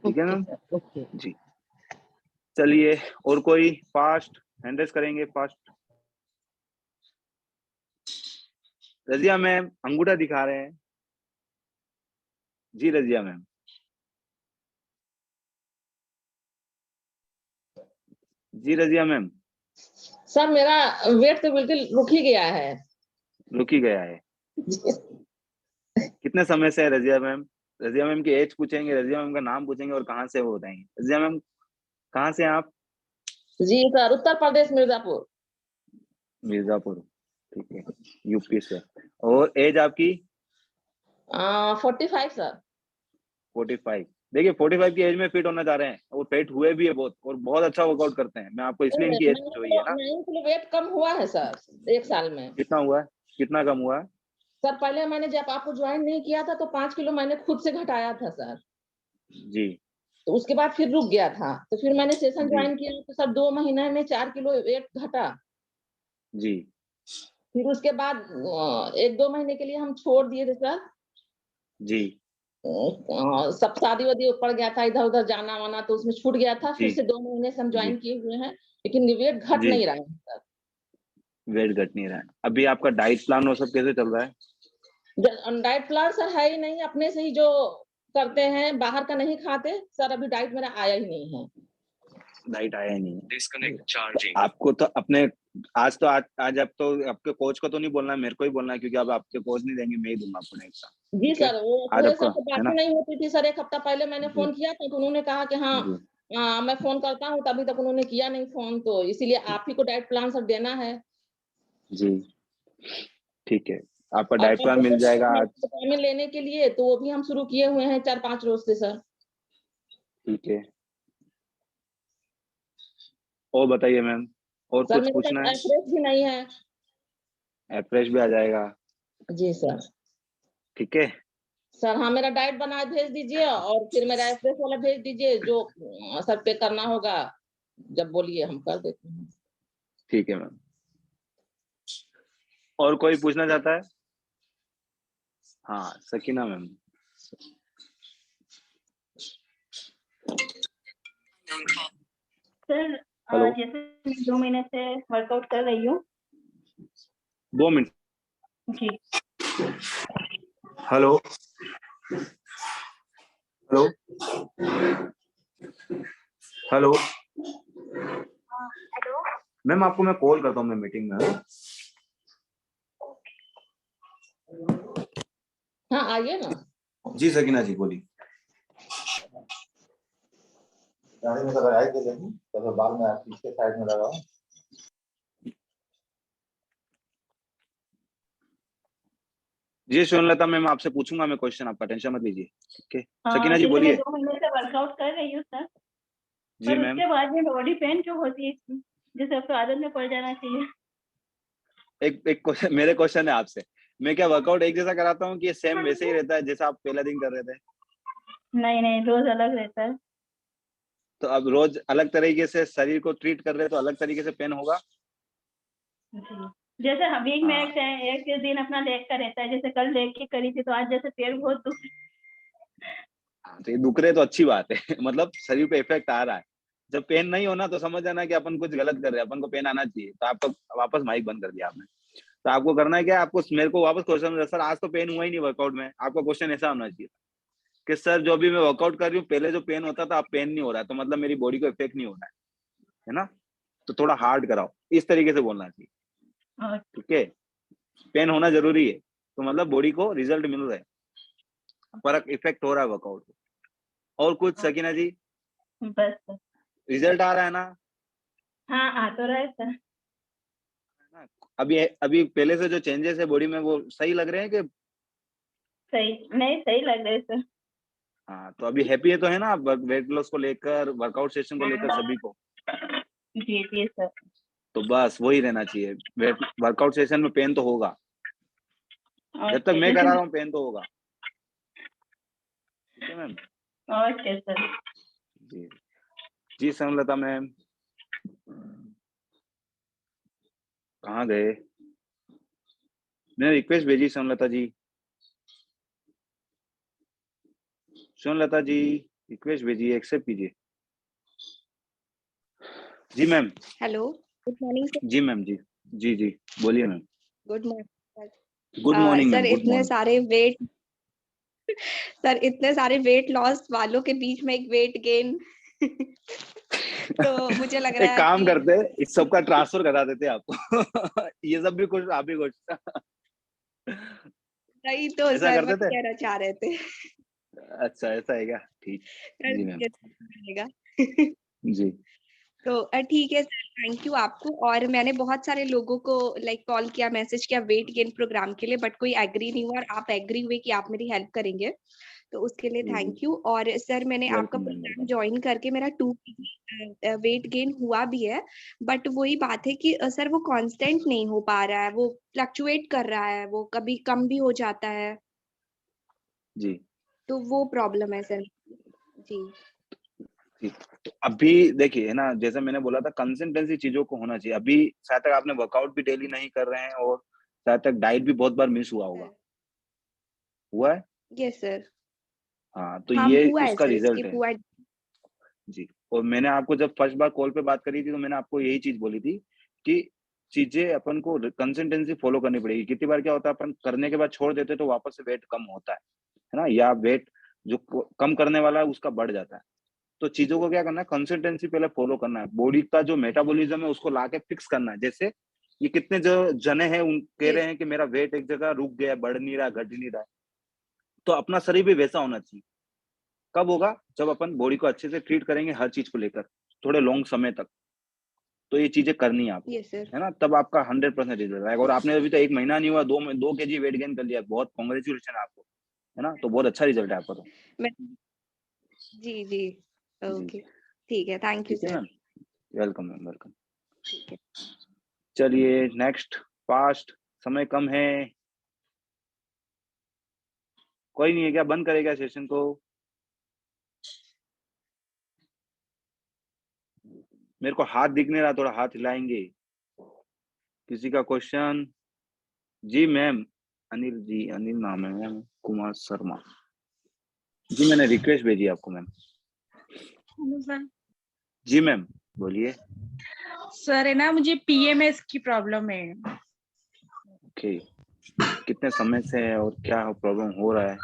Speaker 1: ठीक है
Speaker 8: ओके
Speaker 1: मैम?
Speaker 8: Sir, okay.
Speaker 1: जी, चलिए, और कोई फास्ट हैंड रेस करेंगे? फास्ट रजिया मैम अंगूठा दिखा रहे हैं। जी रजिया मैम। जी रजिया मैम।
Speaker 9: सर मेरा वेट तो बिल्कुल रुक ही गया है।
Speaker 1: रुक ही गया है? कितने समय से है रजिया मैम? रजिया मैम की एज पूछेंगे, रजिया मैम का नाम पूछेंगे, और कहाँ से वो बताएंगे। रजिया मैम, कहाँ से हैं आप?
Speaker 9: जी सर, उत्तर प्रदेश मिर्जापुर।
Speaker 1: मिर्जापुर, ठीक है, यूपी से। और एज आपकी?
Speaker 9: 45 सर।
Speaker 1: 45। देखिए 45 की एज में फिट होना चाह रहे हैं और फिट हुए भी है बहुत, और बहुत अच्छा वर्कआउट करते हैं। मैं आपको इसलिए इनकी एज जो है ना,
Speaker 9: 9 किलो वेट कम हुआ है सर 1 साल में।
Speaker 1: कितना हुआ है, कितना कम हुआ है?
Speaker 9: सर पहले मैंने जब आपको ज्वाइन नहीं किया था तो 5 किलो मैंने खुद से घटाया था सर,
Speaker 1: जी
Speaker 9: तो उसके बाद फिर रुक गया था, तो फिर मैंने सेशन
Speaker 1: जी
Speaker 9: ज्वाइन किया तो सर 2 महीने में 4 किलो वेट घटा।
Speaker 1: जी
Speaker 9: फिर उसके बाद 1-2 महीने के लिए हम छोड़ दिए थे सर।
Speaker 1: जी
Speaker 9: सब शादी वादी पड़ गया था, इधर उधर जाना वाना, तो उसमें छूट गया था। फिर
Speaker 1: जी
Speaker 9: से 2 महीने से हम
Speaker 1: जी
Speaker 9: ज्वाइन किए हुए हैं, लेकिन वेट घट
Speaker 1: जी
Speaker 9: नहीं रहा है सर।
Speaker 1: वेट घट नहीं रहा है। अभी आपका डाइट प्लान वो सब कैसे चल रहा है?
Speaker 9: डाइट प्लान सर है ही नहीं, अपने से ही जो करते हैं, बाहर का नहीं खाते सर। अभी डाइट मेरा आया ही नहीं है।
Speaker 1: डाइट आया ही नहीं है। Disconnect charging. आपको तो अपने आज आप तो आपके कोच को तो नहीं बोलना है, मेरे को ही बोलना है, क्योंकि अब आपके कोच नहीं देंगे, मैं ही दूंगा आपको डाइट का।
Speaker 9: जी
Speaker 1: ठीक है?
Speaker 9: सर, वो
Speaker 1: आज
Speaker 9: पूरे
Speaker 1: आपको
Speaker 9: सर से
Speaker 1: है
Speaker 9: बात
Speaker 1: ना?
Speaker 9: ही नहीं होती थी सर। 1 हफ्ता पहले मैंने
Speaker 1: जी
Speaker 9: फोन किया था तो उन्होंने कहा कि हाँ
Speaker 1: जी
Speaker 9: मैं फोन करता हूँ, तभी तक उन्होंने किया नहीं फोन, तो इसीलिए आप ही को डाइट प्लान सर देना है।
Speaker 1: जी ठीक है, आपका
Speaker 9: और
Speaker 1: डाइट प्लान मिल जाएगा आज।
Speaker 9: विटामिन लेने के लिए तो वो भी हम शुरू किए हुए हैं 4-5 रोज से सर।
Speaker 1: ठीक है, और बताइए मैम, और
Speaker 9: सर
Speaker 1: कुछ
Speaker 9: मेरे
Speaker 1: पूछना
Speaker 9: पास
Speaker 1: है?
Speaker 9: एड्रेस भी नहीं है।
Speaker 1: एप्रेश भी आ जाएगा।
Speaker 9: जी सर।
Speaker 1: ठीक है,
Speaker 9: सर हाँ, मेरा डाइट बना भेज दीजिए और फिर मेरा एड्रेस वाला भेज दीजिए, जो सर पे करना होगा जब बोलिए हम कर देते हैं।
Speaker 1: ठीक है मैम। और कोई पूछना चाहता है? हाँ, सकीना मैम।
Speaker 6: सर
Speaker 1: हेलो,
Speaker 6: जैसे मैं 2 महीने से वर्कआउट कर रही हूँ।
Speaker 1: 2 मिनट।
Speaker 6: जी।
Speaker 1: Hello hello hello
Speaker 6: hello.
Speaker 1: Ma'am, आपको मैं कॉल करता हूँ, मैं मीटिंग में हूँ।
Speaker 9: हाँ आइए ना।
Speaker 1: जी सकीना जी बोलिए।
Speaker 10: गाड़ी में तो लगाई के लेकिन तो बाद में पीछे साइड में लगाओ।
Speaker 1: जी सोनलता मैम, आपसे पूछूंगा मैं क्वेश्चन, आपका टेंशन मत लीजिए। ठीक है, सकीना जी
Speaker 6: जैसे मैं
Speaker 1: बोलिए।
Speaker 6: 2 महीने से वर्कआउट कर रही हूँ सर,
Speaker 1: जी
Speaker 6: पर
Speaker 1: मैम,
Speaker 6: उसके बाद में बॉडी पेन क्यों होती है इतनी? जैसे अब तो आदत में पड़ जाना चाहिए।
Speaker 1: एक क्वेश्चन, मेरे क्वेश्चन है आपसे। मैं क्या वर्कआउट एक जैसा कराता हूँ कि ये सेम वैसे ही रहता है जैसा आप पहला दिन कर रहे थे?
Speaker 6: नहीं नहीं, रोज अलग रहता है।
Speaker 1: तो अब रोज अलग तरीके से शरीर को ट्रीट कर रहे हैं तो अलग तरीके से पेन होगा।
Speaker 6: जी। जैसे वीक में
Speaker 1: हाँ
Speaker 6: एक दिन अपना लेग का रहता है, जैसे कल लेग की करी थी तो आज जैसे पैर बहुत दुख।
Speaker 1: हाँ, तो ये दुख रहे तो अच्छी बात है मतलब शरीर पे इफेक्ट आ रहा है। जब पेन नहीं होना तो समझ जाना कि अपन कुछ गलत कर रहे हैं, अपन को पेन आना चाहिए। तो आपको वापस माइक बंद कर दिया आपने। तो आपको करना है क्या, आपको मेरे को वापस क्वेश्चन, सर आज तो पेन हुआ ही नहीं वर्कआउट में। आपका क्वेश्चन ऐसा होना चाहिए कि सर जो भी मैं वर्कआउट कर रही हूँ पहले जो पेन होता था अब पेन नहीं हो रहा है, तो मतलब मेरी बॉडी को इफेक्ट नहीं हो रहा है ना? तो थोड़ा हार्ड कराओ, इस तरीके से बोलना चाहिए।
Speaker 6: और
Speaker 1: ठीक है, पेन होना जरूरी है तो मतलब बॉडी को रिजल्ट मिल रहा है, फर्क इफेक्ट हो रहा है वर्कआउट। और कुछ सकीना जी,
Speaker 6: बस।
Speaker 1: रिजल्ट आ रहा है ना?
Speaker 6: हाँ आ तो रहा है सर।
Speaker 1: अभी अभी पहले से जो चेंजेस है बॉडी में वो सही लग रहे हैं कि?
Speaker 6: सही नहीं, सही लग रहा है सर।
Speaker 1: हाँ, तो अभी हैप्पी है तो है ना आप वेट लॉस को लेकर, वर्कआउट सेशन को लेकर सभी को?
Speaker 6: जी जी सर।
Speaker 1: तो बस वही रहना चाहिए। वेट वर्कआउट सेशन में पेन तो होगा, जब तक मैं करा रहा हूँ पेन तो होगा। ठीक है मैम।
Speaker 6: Okay sir.
Speaker 1: जी जी समलता मैम, कहाँ गए? मैंने रिक्वेस्ट भेजी समलता जी। सोनलता जी रिक्वेस्ट भेजिए, एक्सेप्ट कीजिए। जी ma'am.
Speaker 7: Hello, good morning sir.
Speaker 1: जी मैम। जी जी जी बोलिए ma'am.
Speaker 7: Good morning
Speaker 1: good morning
Speaker 7: sir.
Speaker 1: Ma'am, good
Speaker 7: इतने
Speaker 1: मॉर्निंग।
Speaker 7: सारे वेट सर, इतने सारे वेट लॉस वालों के बीच में एक वेट गेन तो मुझे लग रहा
Speaker 1: एक
Speaker 7: है
Speaker 1: काम
Speaker 7: कि
Speaker 1: करते हैं, इस सब का ट्रांसफर करा देते हैं आपको ये सब भी कुछ आप ही कुछ
Speaker 7: नहीं तो
Speaker 1: ऐसा
Speaker 7: सर
Speaker 1: कर
Speaker 7: वही
Speaker 1: देते?
Speaker 7: कहना चाह रहे थे
Speaker 1: अच्छा ऐसा है क्या? ठीक।
Speaker 7: कर
Speaker 1: जी मैम।
Speaker 7: दीजिए तो अच्छा रहेगा
Speaker 1: जी
Speaker 7: तो ठीक है सर, थैंक यू आपको। और मैंने बहुत सारे लोगों को लाइक कॉल किया, मैसेज किया वेट गेन प्रोग्राम के लिए, बट कोई एग्री नहीं हुआ और आप एग्री हुए कि आप मेरी हेल्प करेंगे। तो उसके लिए
Speaker 1: जी, जी।
Speaker 7: Thank you. और सर मैंने आपका
Speaker 1: welcome ma'am,
Speaker 7: programme
Speaker 1: welcome.
Speaker 7: Join करके मेरा 2 kg वेट गेन हुआ भी है, बट वही बात है कि सर वो कांस्टेंट नहीं हो पा रहा है, वो फ्लक्चुएट कर रहा है, वो कभी कम भी हो जाता है,
Speaker 1: जी,
Speaker 7: तो वो प्रॉब्लम है सर। जी।
Speaker 1: ठीक। तो अभी देखिए है ना, जैसे मैंने बोला था कंसिस्टेंसी चीज़ों को होना चाहिए। अभी शायद तक आपने वर्कआउट भी डेली नहीं कर रहे हैं और शायद तक डाइट भी बहुत बार मिस हुआ होगा। हुआ है?
Speaker 7: Yes sir.
Speaker 1: हाँ, तो
Speaker 7: हाँ
Speaker 1: ये
Speaker 7: हुआ है
Speaker 1: उसका
Speaker 7: सर,
Speaker 1: रिज़ल्ट
Speaker 7: स्किप
Speaker 1: है।
Speaker 7: हुआ है।
Speaker 1: जी, और मैंने आपको जब फर्स्ट बार कॉल पे बात करी थी तो मैंने आपको यही चीज़ बोली थी कि चीज़ें अपन को कंसिस्टेंसी फॉलो करनी पड़ेगी। कितनी बार क्या होता है अपन करने के बाद छोड़ देते हैं तो वापस से वेट कम होता है ना? या वेट जो कम करने वाला है उसका बढ़ जाता है। तो चीज़ों को क्या करना है कंसिस्टेंसी पहले फॉलो करना है। बॉडी का जो मेटाबॉलिज्म है उसको लाके फिक्स करना है। जैसे ये कितने जो जने हैं उन कह रहे
Speaker 7: यस।
Speaker 1: हैं कि मेरा वेट एक जगह रुक गया है, बढ़ नहीं रहा, घट नहीं रहा है। तो अपना शरीर भी वैसा होना चाहिए। कब होगा? जब अपन बॉडी को अच्छे से ट्रीट करेंगे हर चीज़ को लेकर, थोड़े लॉन्ग समय तक। तो ये चीज़ें करनी है आपको,
Speaker 7: यस सर।
Speaker 1: है ना? तब आपका 100% रिजल्ट आएगा और आपने अभी तो 1 महीना नहीं हुआ 2 केजी वेट गेन कर लिया। बहुत कांग्रेचुलेशन है आपको, है ना? तो बहुत अच्छा रिजल्ट है आपका तो।
Speaker 7: मैं जी, जी।
Speaker 1: जी,
Speaker 7: ओके, ठीक है, थैंक यू
Speaker 1: ठीक है
Speaker 7: sir.
Speaker 1: Ma'am? Welcome ma'am, welcome.
Speaker 7: ठीक है।
Speaker 1: चलिए नेक्स्ट फास्ट समय कम है। कोई नहीं है क्या? बंद करें क्या सेशन को? मेरे को हाथ दिख नहीं रहा, थोड़ा हाथ हिलाएँगे। किसी का क्वेश्चन? जी मैम, अनिल जी, अनिल नाम है मैम, कुमार शर्मा। जी मैंने रिक्वेस्ट भेजी है आपको मैम।
Speaker 11: Hello sir.
Speaker 1: जी मैम, बोलिए।
Speaker 11: सर है ना, मुझे पीएमएस की प्रॉब्लम है।
Speaker 1: ओके, कितने समय से है और क्या प्रॉब्लम हो रहा है?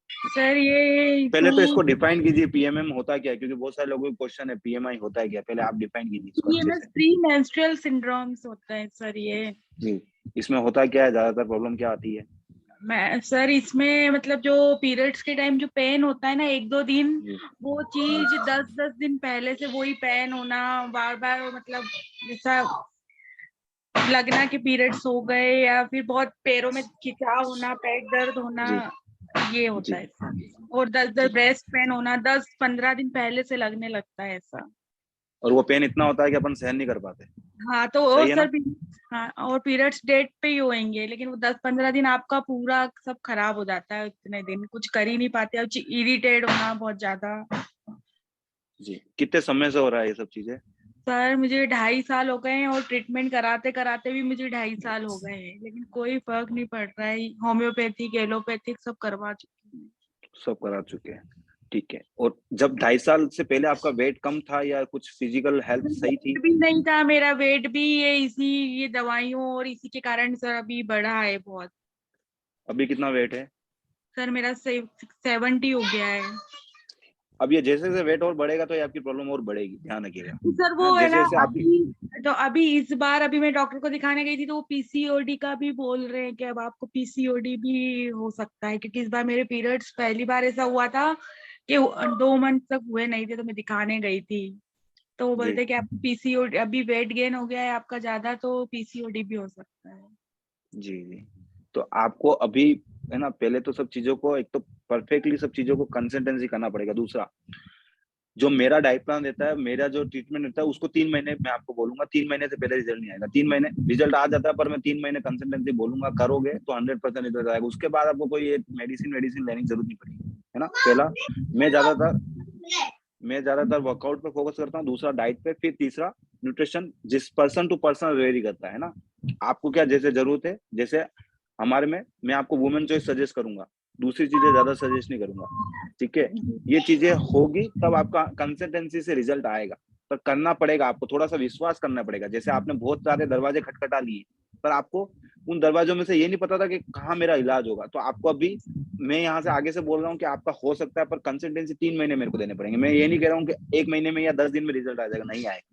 Speaker 11: सर ये
Speaker 1: पहले तो इसको डिफाइन कीजिए पीएमएम होता क्या है? क्योंकि बहुत सारे लोगों को क्वेश्चन है पीएमआई होता है क्या? पहले आप डिफाइन कीजिए इसको अच्छे
Speaker 11: पीएमएस
Speaker 1: से।
Speaker 11: प्री मेंस्ट्रुअल सिंड्रोम्स होता है सर ये।
Speaker 1: जी, इसमें होता क्या है? ज़्यादातर प्रॉब्लम क्या आती है?
Speaker 11: मैं सर इसमें मतलब जो पीरियड्स के टाइम जो पेन होता है ना 1-2 दिन,
Speaker 1: जी,
Speaker 11: वो चीज 10-10 दिन पहले से वही पेन होना बार बार, मतलब जैसा लगना कि पीरियड्स हो गए, या फिर बहुत पैरों में खिंचाव होना, पेट दर्द होना,
Speaker 1: जी,
Speaker 11: ये होता
Speaker 1: जी,
Speaker 11: है सर। और 10-10
Speaker 1: जी।
Speaker 11: ब्रेस्ट पेन होना 10-15 दिन पहले से लगने लगता है ऐसा।
Speaker 1: और वो पेन इतना होता है कि अपन सहन नहीं कर पाते।
Speaker 11: हाँ तो
Speaker 1: सही
Speaker 11: और
Speaker 1: है
Speaker 11: सर
Speaker 1: ना?
Speaker 11: हाँ, और पीरियड्स डेट पे ही होंगे, लेकिन वो 10-15 दिन आपका पूरा सब खराब हो जाता है, इतने दिन कुछ कर ही नहीं पाते, और इरिटेट होना बहुत ज्यादा।
Speaker 1: जी, कितने समय से हो रहा है ये सब चीज़ें?
Speaker 11: सर मुझे 2.5 साल हो गए हैं, और ट्रीटमेंट कराते कराते भी मुझे 2.5 साल हो गए हैं, लेकिन कोई फर्क नहीं पड़ रहा है। होम्योपैथिक, एलोपैथिक सब करवा चुकी हूँ।
Speaker 1: सब करा चुके हैं, ठीक है। और जब 2.5 साल से पहले आपका वेट कम था या कुछ फिजिकल हेल्थ सही थी?
Speaker 11: वेट भी नहीं था मेरा, वेट भी ये दवाइयों और इसी के कारण सर अभी बढ़ा है बहुत।
Speaker 1: अभी कितना वेट है?
Speaker 11: सर मेरा 70 हो गया है।
Speaker 1: अब ये जैसे-जैसे वेट और बढ़ेगा तो ये आपकी प्रॉब्लम और बढ़ेगी, ध्यान रखिएगा।
Speaker 11: सर
Speaker 1: है ना?
Speaker 11: वो है ना,
Speaker 1: जैसे-जैसे आपकी
Speaker 11: अभी इस बार अभी मैं डॉक्टर को दिखाने गई थी तो वो पीसीओडी का भी बोल रहे हैं कि अब आपको पीसीओडी भी हो सकता है, क्योंकि इस बार मेरे पीरियड्स पहली बार ऐसा हुआ था कि 2 मंथ तक हुए नहीं थे, तो मैं दिखाने गई थी, तो वो
Speaker 1: जी,
Speaker 11: बोलते कि आपको पीसीओडी, अभी वेट गेन हो गया है आपका ज्यादा, तो पीसीओडी भी हो सकता है।
Speaker 1: जी, जी। तो आपको अभी है ना, पहले तो सब चीज़ों को एक तो परफेक्टली सब चीज़ों को कंसिस्टेंसी करना पड़ेगा। दूसरा, जो मेरा डाइट प्लान रहता है, मेरा जो ट्रीटमेंट रहता है उसको 3 महीने मैं आपको बोलूँगा, 3 महीने से पहले रिजल्ट नहीं आएगा। 3 महीने रिजल्ट आ जाता है पर मैं 3 महीने कंसिस्टेंसी बोलूँगा, करोगे तो 100% रिजल्ट आएगा। उसके बाद आपको कोई ये मेडिसिन लेने की ज़रूरत नहीं पड़ेगी, है ना? पहला मैं ज़्यादातर वर्कआउट पे फोकस करता हूँ, दूसरा डाइट पे, फिर तीसरा न्यूट्रिशन, जिस पर्सन टू पर्सन वेरी करता है ना? आपको क्या जैसे ज़रूरत है, जैसे हमारे में मैं आपको वुमेन चॉइस सजेस्ट करूँगा, दूसरी चीज़ें ज़्यादा सजेस्ट नहीं करूँगा, ठीक है? ये चीज़ें होगी तब आपका कंसिस्टेंसी से रिजल्ट आएगा, पर करना पड़ेगा आपको, थोड़ा-सा विश्वास करना पड़ेगा। जैसे आपने बहुत सारे दरवाजे खटखटा लिए, पर आपको उन दरवाजों में से ये नहीं पता था कि कहाँ मेरा इलाज होगा। तो आपको अभी मैं यहाँ से आगे से बोल रहा हूँ कि आपका हो सकता है, पर कंसिस्टेंसी 3 महीने मेरे को देने पड़ेंगे। मैं ये नहीं कह रहा हूँ कि 1 महीने में या 10 दिन में रिजल्ट आ जाएगा, नहीं आएगा।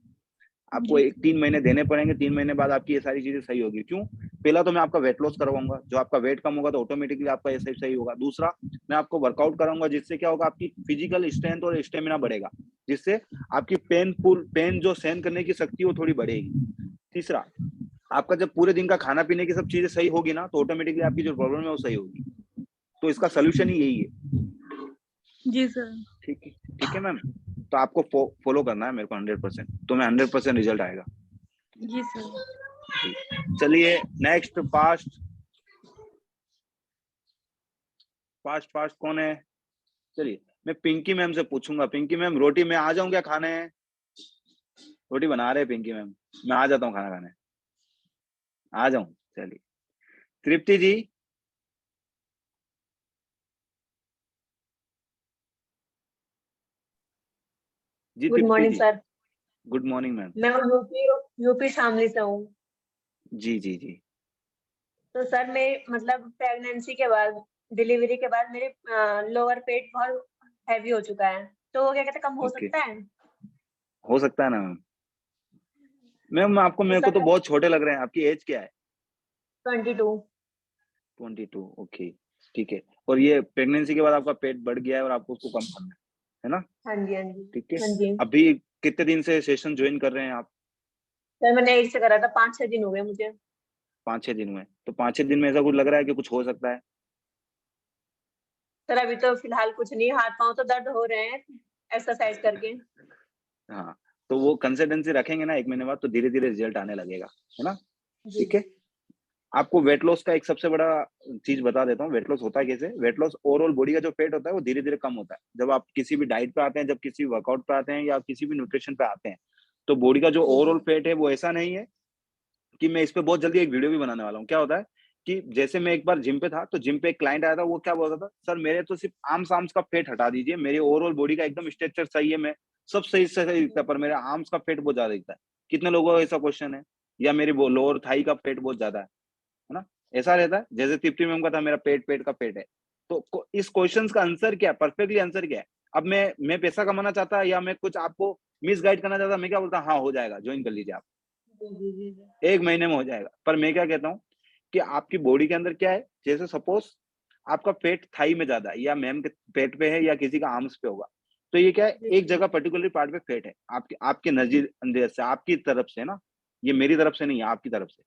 Speaker 1: आपको 3 महीने देने पड़ेंगे, 3 महीने बाद आपकी ये सारी चीज़ें सही होगी। क्यों? पहला तो मैं आपका वेट लॉस करवाऊँगा, जो आपका वेट कम होगा तो ऑटोमेटिकली आपका ये सब सही होगा। दूसरा, मैं आपको वर्कआउट कराऊँगा जिससे क्या होगा, आपकी फिजिकल स्ट्रेंथ और स्टैमिना बढ़ेगा, जिससे आपकी पेन जो सहन करने की शक्ति है वो थोड़ी बढ़ेगी। तीसरा, आपका जब पूरे दिन का खाना-पीने की सब चीज़ें सही होगी ना, तो ऑटोमेटिकली आपकी जो प्रॉब्लम है वो सही होगी। तो इसका सॉल्यूशन ही यही है।
Speaker 11: जी सर।
Speaker 1: ठीक है मैम। तो आपको फॉलो करना है मेरे को 100%, तो मैं 100% रिजल्ट आएगा।
Speaker 11: जी सर।
Speaker 1: जी चलिए नेक्स्ट फास्ट कौन है? चलिए मैं पिंकी मैम से पूछूंगा। पिंकी मैम रोटी में आ जाऊं क्या खाने? रोटी बना रहे पिंकी मैम, मैं आ जाता हूँ खाना खाने, आ जाऊं। चलिए तृप्ति जी। जी
Speaker 12: गुड
Speaker 1: तृप्ति
Speaker 12: मॉर्निंग
Speaker 1: जी,
Speaker 12: सर।
Speaker 1: Good morning ma'am.
Speaker 12: मैं यूपी शामली से हूँ।
Speaker 1: जी जी जी।
Speaker 12: तो सर मैं मतलब प्रेगनेंसी के बाद, डिलीवरी के बाद मेरे लोअर पेट बहुत हैवी हो चुका है, तो वो क्या कहते हैं, कम हो
Speaker 1: ओके,
Speaker 12: सकता है?
Speaker 1: हो सकता है ना मैम। मैम आपको,
Speaker 12: तो
Speaker 1: मेरे को तो
Speaker 12: सर
Speaker 1: बहुत छोटे लग रहे हैं। आपकी एज क्या है?
Speaker 12: 22।
Speaker 1: 22। ओके ठीक है। और ये प्रेगनेंसी के बाद आपका पेट बढ़ गया है और आपको उसको कम करना है ना?
Speaker 12: हाँ जी, हाँ जी।
Speaker 1: ठीक है।
Speaker 12: हाँ जी
Speaker 1: अभी कितने दिन से सेशन ज्वाइन कर रहे हैं आप?
Speaker 12: सर, मैंने 1 से करा था, 5-6 दिन हो गए मुझे।
Speaker 1: 5-6 दिन हुए, तो 5-6 दिन में ऐसा कुछ लग रहा है कि कुछ हो सकता है?
Speaker 12: सर अभी तो फिलहाल कुछ नहीं, हाथ पांव तो दर्द हो रहे हैं एक्सरसाइज करके।
Speaker 1: हाँ, तो वो कंसिस्टेंसी रखेंगे ना 1 महीने बाद, तो धीरे धीरे रिजल्ट आने लगेगा, है ना?
Speaker 12: जी
Speaker 1: ठीक है। आपको वेट लॉस का एक सबसे बड़ा चीज बता देता हूँ। वेट लॉस होता है कैसे? वेट लॉस, ओवरऑल बॉडी का जो पेट होता है वो धीरे धीरे कम होता है जब आप किसी भी डाइट पे आते हैं, जब किसी वर्कआउट पे आते हैं या किसी भी न्यूट्रिशन पे आते हैं। तो बॉडी का जो ओवरऑल पेट है वो ऐसा नहीं है कि मैं इस पे बहुत जल्दी एक वीडियो भी बनाने वाला हूँ। क्या होता है कि जैसे मैं एक बार जिम पे था, तो जिम पे एक क्लाइंट आया था, वो क्या बोल रहा था, सर मेरे तो सिर्फ आर्म्स का फेट हटा दीजिए, मेरी ओवरऑल बॉडी का एकदम स्ट्रक्चर सही है, मैं सब सही से सही दिखता है, पर मेरे आर्म्स का फेट बहुत ज्यादा दिखता है। कितने लोगों का ऐसा क्वेश्चन है? या मेरी लोअर थाई का फेट बहुत ज्यादा है ना? ऐसा रहता है। जैसे तिप्ती मैम का था, मेरा पेट का पेट है। तो इस क्वेश्चन का आंसर क्या है, परफेक्टली आंसर क्या है? अब मैं पैसा कमाना चाहता या मैं कुछ आपको मिस गाइड करना चाहता, मैं क्या बोलता, हाँ हो जाएगा, ज्वाइन कर लीजिए आप,
Speaker 12: जी जी जी
Speaker 1: 1 महीने में हो जाएगा। पर मैं क्या कहता हूँ कि आपकी बॉडी के अंदर क्या है, जैसे सपोज आपका पेट थाई में ज्यादा है, या मैम के पेट पे है, या किसी का आर्म्स पे होगा, तो ये क्या है,
Speaker 12: जी
Speaker 1: एक जगह पर्टिकुलर पार्ट पे फेट है, आपके आपके नजर अंदर से, आपकी तरफ से ना, ये मेरी तरफ से नहीं है, आपकी तरफ से।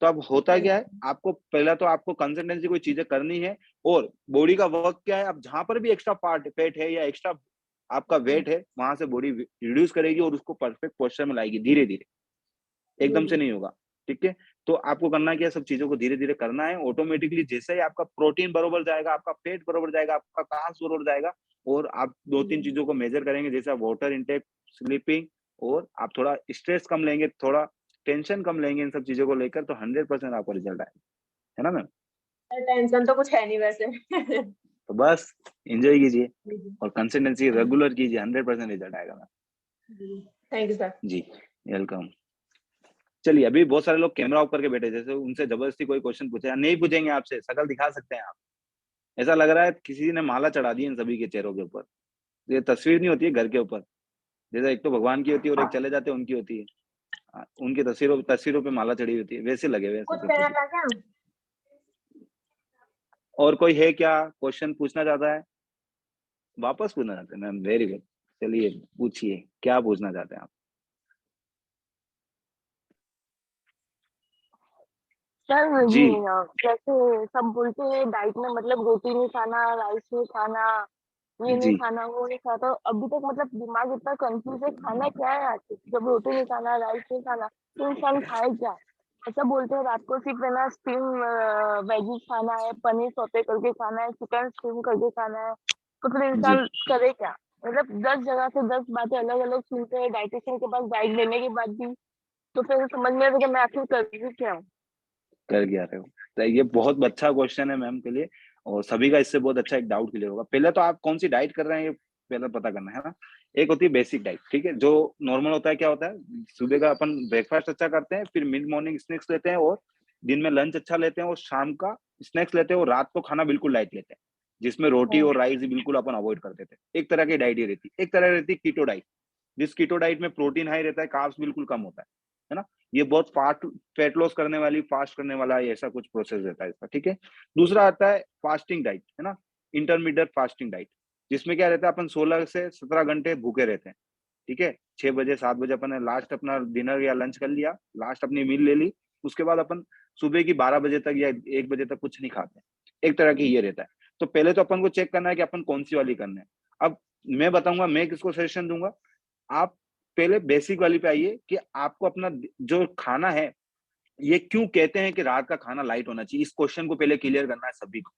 Speaker 1: तो अब होता
Speaker 12: हाँ
Speaker 1: क्या है,
Speaker 12: जी
Speaker 1: आपको पहला तो आपको कंसिस्टेंसी कोई चीजें करनी है, और बॉडी का वर्क क्या है, अब जहां पर भी एक्स्ट्रा पार्ट पेट है या एक्स्ट्रा आपका वेट है, वहां से बॉडी रिड्यूस करेगी और उसको परफेक्ट पोस्चर में लाएगी, धीरे धीरे,
Speaker 12: जी
Speaker 1: एकदम से
Speaker 12: जी
Speaker 1: नहीं होगा। ठीक है। तो आपको करना क्या है, सब चीजों को धीरे धीरे करना है। ऑटोमेटिकली जैसे ही आपका प्रोटीन बरोबर जाएगा, आपका पेट बरोबर जाएगा, आपका कार्ब्स बरोबर जाएगा, और आप 2-3 चीजों को मेजर करेंगे, जैसे वाटर इंटेक, स्लीपिंग, और आप थोड़ा स्ट्रेस कम लेंगे, थोड़ा टेंशन कम लेंगे, इन सब चीजों को लेकर, तो 100% आपको रिजल्ट आएगा, है ना मैम?
Speaker 12: सर, टेंशन तो कुछ है नहीं वैसे।
Speaker 1: तो बस एंजॉय कीजिए
Speaker 12: जी जी
Speaker 1: और कंसिस्टेंसी रेगुलर कीजिए, 100% रिजल्ट आएगा मैम।
Speaker 12: जी थैंक यू सर।
Speaker 1: जी वेलकम। चलिए, अभी बहुत सारे लोग कैमरा ऑफ करके बैठे, जैसे उनसे जबरदस्ती कोई क्वेश्चन पूछे, नहीं पूछेंगे आपसे, शकल दिखा सकते हैं आप। ऐसा लग रहा है किसी ने माला चढ़ा दी इन सभी के चेहरों के ऊपर। ये तस्वीर नहीं होती है घर के ऊपर, जैसे एक तो भगवान की होती है और एक चले जाते हैं उनकी होती है। उनकी तस्वीरों पे माला चढ़ी होती है, वैसे लगे हुए हैं
Speaker 12: कुछ
Speaker 1: सब
Speaker 12: कहना
Speaker 1: पे।
Speaker 12: था क्या?
Speaker 1: और कोई है क्या क्वेश्चन पूछना चाहता है? वापस पूछना चाहते हैं मैम, वेरी गुड। चलिए पूछिए, क्या पूछना चाहते हैं आप?
Speaker 2: सर
Speaker 1: जी
Speaker 2: जी जैसे सब बोलते हैं डाइट में मतलब रोटी नहीं खाना, राइस नहीं खाना, ये नहीं
Speaker 1: जी
Speaker 2: खाना, वो नहीं खाना, तो अभी तक मतलब दिमाग इतना कंफ्यूज है, खाना क्या है आखिर? जब रोटी नहीं खाना, राइस नहीं खाना, तो इंसान खाए क्या? ऐसा बोलते हैं रात को सिर्फ है ना स्टीम वेजीज खाना है, पनीर सौते करके खाना है, चिकन स्टीम करके खाना है, तो फिर
Speaker 1: जी
Speaker 2: इंसान करे क्या? मतलब 10 जगह से 10 बातें अलग अलग सुनते हैं डाइटिशियन के पास गाइड लेने के बाद भी, तो फिर समझ में आता है कि मैं आखिर कर भी क्या हूँ।
Speaker 1: कर क्या रहे हो? तो ये बहुत अच्छा क्वेश्चन है मैम के लिए, और सभी का इससे बहुत अच्छा एक डाउट क्लियर होगा। पहले तो आप कौन सी डाइट कर रहे हैं, ये पहले पता करना है ना। एक होती है बेसिक डाइट, ठीक है, जो नॉर्मल होता है। क्या होता है, सुबह का अपन ब्रेकफास्ट अच्छा करते हैं, फिर मिड मॉर्निंग स्नैक्स लेते हैं, और दिन में लंच अच्छा लेते हैं, और शाम का स्नैक्स लेते हैं, और रात को खाना बिल्कुल लाइट लेते हैं, जिसमें रोटी और राइस बिल्कुल अपन अवॉइड करते थे। एक तरह की डाइट ये रहती है। एक तरह रहती है कीटो डाइट, जिस कीटो डाइट में प्रोटीन हाई रहता है, कार्ब्स बिल्कुल कम होता है ना। ये बहुत फैट लॉस करने वाली, फास्ट करने वाला, ऐसा कुछ प्रोसेस रहता है इसका। ठीक है। दूसरा आता है फास्टिंग डाइट, है ना, इंटरमीडिएट फास्टिंग डाइट, जिसमें क्या रहता है, अपन 16 से 17 घंटे भूखे रहते हैं। ठीक है। 6 बजे 7 बजे अपन ने लास्ट अपना डिनर या लंच कर लिया, लास्ट अपनी मील ले ली, उसके बाद अपन सुबह की 12 बजे तक या 1 बजे तक कुछ नहीं खाते। एक तरह की ये रहता है। तो पहले तो अपन को चेक करना है कि अपन कौन सी वाली करना है। अब मैं बताऊंगा, मैं किसको सजेशन दूंगा, आप पहले बेसिक वाली पे आइए कि आपको अपना जो खाना है, ये क्यों कहते हैं कि रात का खाना लाइट होना चाहिए, इस क्वेश्चन को पहले क्लियर करना है सभी को।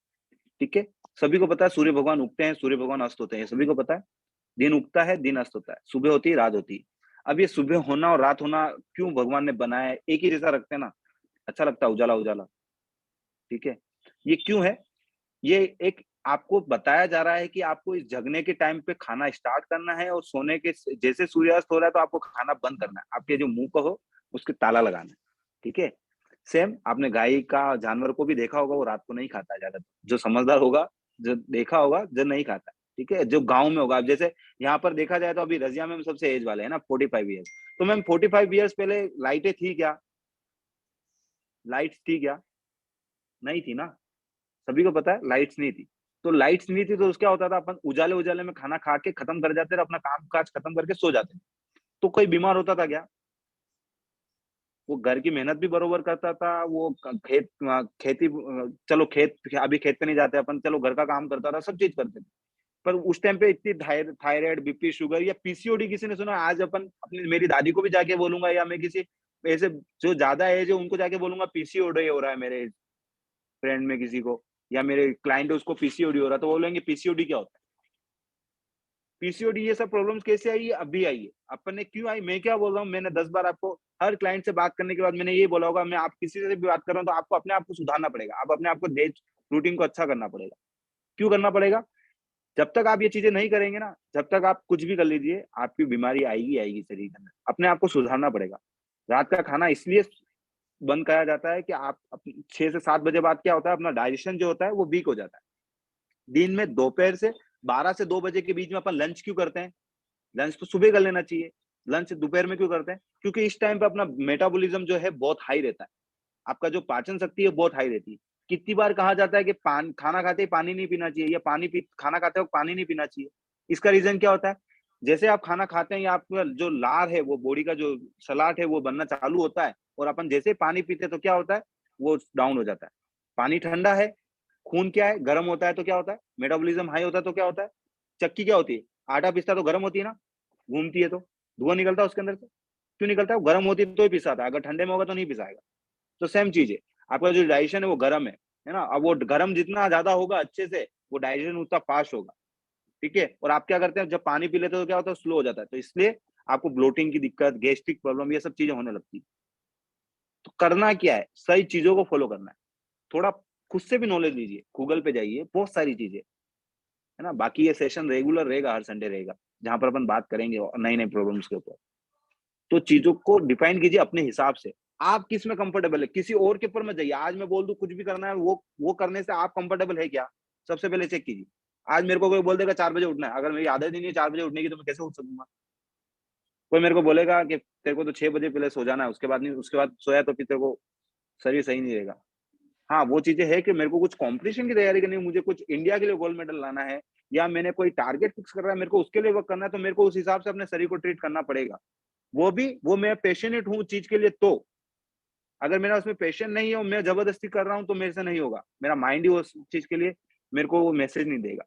Speaker 1: ठीक है, सभी को पता है सूर्य भगवान उगते हैं, सूर्य भगवान अस्त होते हैं, सभी को पता है। दिन उगता है, दिन अस्त होता है, सुबह होती है, रात होती है। अब ये सुबह होना और रात होना क्यों भगवान ने बनाया है, एक ही जैसा रखते हैं ना, अच्छा लगता है उजाला उजाला। ठीक है, ये क्यों है, ये एक आपको बताया जा रहा है कि आपको इस जगने के टाइम पे खाना स्टार्ट करना है और सोने के जैसे सूर्यास्त हो रहा है तो आपको खाना बंद करना है, आपके जो मुंह को हो उसके ताला लगाना है। ठीक है, सेम आपने गाय का जानवर को भी देखा होगा, वो रात को नहीं खाता है ज्यादा, जो समझदार होगा, जो देखा होगा, जो नहीं खाता है। ठीक है, जो गांव में होगा, अब जैसे यहाँ पर देखा जाए तो अभी रजिया में हम सबसे एज वाले हैं ना, 45 ईयर्स। तो मैम 45 ईयर्स पहले लाइटें थी क्या, लाइट्स थी क्या, नहीं थी ना, सभी को पता है लाइट्स नहीं थी। तो लाइट्स नहीं थी तो क्या होता था, अपन उजाले उजाले में खाना खा के खत्म कर जाते थे, अपना काम काज खत्म करके सो जाते थे। तो कोई बीमार होता था क्या, वो घर की मेहनत भी बरोबर करता था, वो खेती, चलो खेत, अभी खेत पे नहीं जाते अपन, चलो घर का काम करता था, सब चीज करते थे। पर उस टाइम पे इतनी थायराइड, बीपी, शुगर या पीसीओडी किसी ने सुना, आज अपन अपनी मेरी दादी को भी जाके बोलूंगा, या मैं किसी ऐसे जो ज्यादा एज है उनको जाके बोलूंगा पीसीओडी हो रहा है मेरे फ्रेंड में किसी को, या मेरे क्लाइंट है उसको पीसीओडी हो रहा है, तो बोलेंगे पीसीओडी क्या होता है, पीसीओडी ये सब प्रॉब्लम्स कैसे आई है, अभी आई है, अपन ने क्यों आई, मैं क्या बोल रहा हूँ, मैंने 10 बार आपको हर क्लाइंट से बात करने के बाद मैंने ये बोला होगा, मैं आप किसी से भी बात कर रहा हूँ तो आपको अपने आप को सुधारना पड़ेगा, आप अपने आप को डे रूटीन को अच्छा करना पड़ेगा। क्यों करना पड़ेगा, जब तक आप ये चीजें नहीं करेंगे ना, जब तक आप कुछ भी कर लीजिए, आपकी बीमारी आएगी आएगी शरीर के अंदर, अपने आप को सुधारना पड़ेगा। रात का खाना इसलिए बंद करा जाता है कि आप 6 से 7 बजे बाद क्या होता है, अपना डाइजेशन जो होता है वो वीक हो जाता है। दिन में दोपहर से 12 से 2 बजे के बीच में अपन लंच क्यों करते हैं, लंच तो सुबह कर लेना चाहिए, लंच दोपहर में क्यों करते हैं, क्योंकि इस टाइम पे अपना मेटाबॉलिज्म जो है बहुत हाई रहता है, आपका जो पाचन शक्ति है बहुत हाई रहती है। कितनी बार कहा जाता है कि खाना खाते ही पानी नहीं पीना चाहिए, या खाना खाते वक्त पानी नहीं पीना चाहिए, इसका रीजन क्या होता है, जैसे आप खाना खाते हैं या आपका जो लार है, वो बॉडी का जो सलाट है वो बनना चालू होता है, और अपन जैसे पानी पीते हैं तो क्या होता है, वो डाउन हो जाता है। पानी ठंडा है, खून क्या है, गर्म होता है, तो क्या होता है, मेटाबॉलिज्म हाई होता है, तो क्या होता है, चक्की क्या होती है, आटा पिसता तो गर्म होती है ना, घूमती है तो धुआं निकलता है उसके अंदर से, क्यों निकलता है, गर्म होती है तो ही पिसाता है, अगर ठंडे में होगा तो नहीं पिसाएगा। तो सेम चीज है, आपका जो डाइजेशन है वो गर्म है ना, अब वो गर्म जितना ज्यादा होगा अच्छे से, वो डाइजेशन उतना फास्ट होगा। ठीक है, और आप क्या करते हैं, जब पानी पी लेते हो तो क्या होता है, स्लो हो जाता है, तो इसलिए आपको ब्लोटिंग की दिक्कत, गैस्ट्रिक प्रॉब्लम, ये सब चीजें होने लगती है। तो करना क्या है, सही चीजों को फॉलो करना है, थोड़ा खुद से भी नॉलेज लीजिए, गूगल पे जाइए, बहुत सारी चीजें है ना। बाकी ये सेशन रेगुलर रहेगा, हर संडे रहेगा, जहां पर अपन बात करेंगे नई नई प्रॉब्लम्स के ऊपर। तो चीजों को डिफाइन कीजिए अपने हिसाब से, आप किस में कंफर्टेबल है, किसी और के ऊपर मत जाइए। आज मैं बोल दूं कुछ भी करना है, वो करने से आप कंफर्टेबल है क्या, सबसे पहले चेक कीजिए। आज मेरे को कोई बोल देगा 4 बजे उठना है, अगर मेरी आदत ही नहीं है 4 बजे उठने की, तो मैं कैसे उठ सकूंगा। कोई मेरे को बोलेगा कि तेरे को तो 6 बजे पहले सो जाना है, उसके बाद नहीं, उसके बाद सोया तो फिर तेरे को शरीर सही नहीं रहेगा। हाँ, वो चीजें है कि मेरे को कुछ कॉम्पिटिशन की तैयारी करनी है, मुझे कुछ इंडिया के लिए गोल्ड मेडल लाना है, या मैंने कोई टारगेट फिक्स कर रहा है, मेरे को उसके लिए वर्क करना है, तो मेरे को उस हिसाब से अपने शरीर को ट्रीट करना पड़ेगा। वो मैं पैशनेट हूँ चीज के लिए, तो अगर मेरा उसमें पैशन नहीं है और मैं जबरदस्ती कर रहा हूँ तो मेरे से नहीं होगा, मेरा माइंड ही उस चीज के लिए मेरे को वो मैसेज नहीं देगा।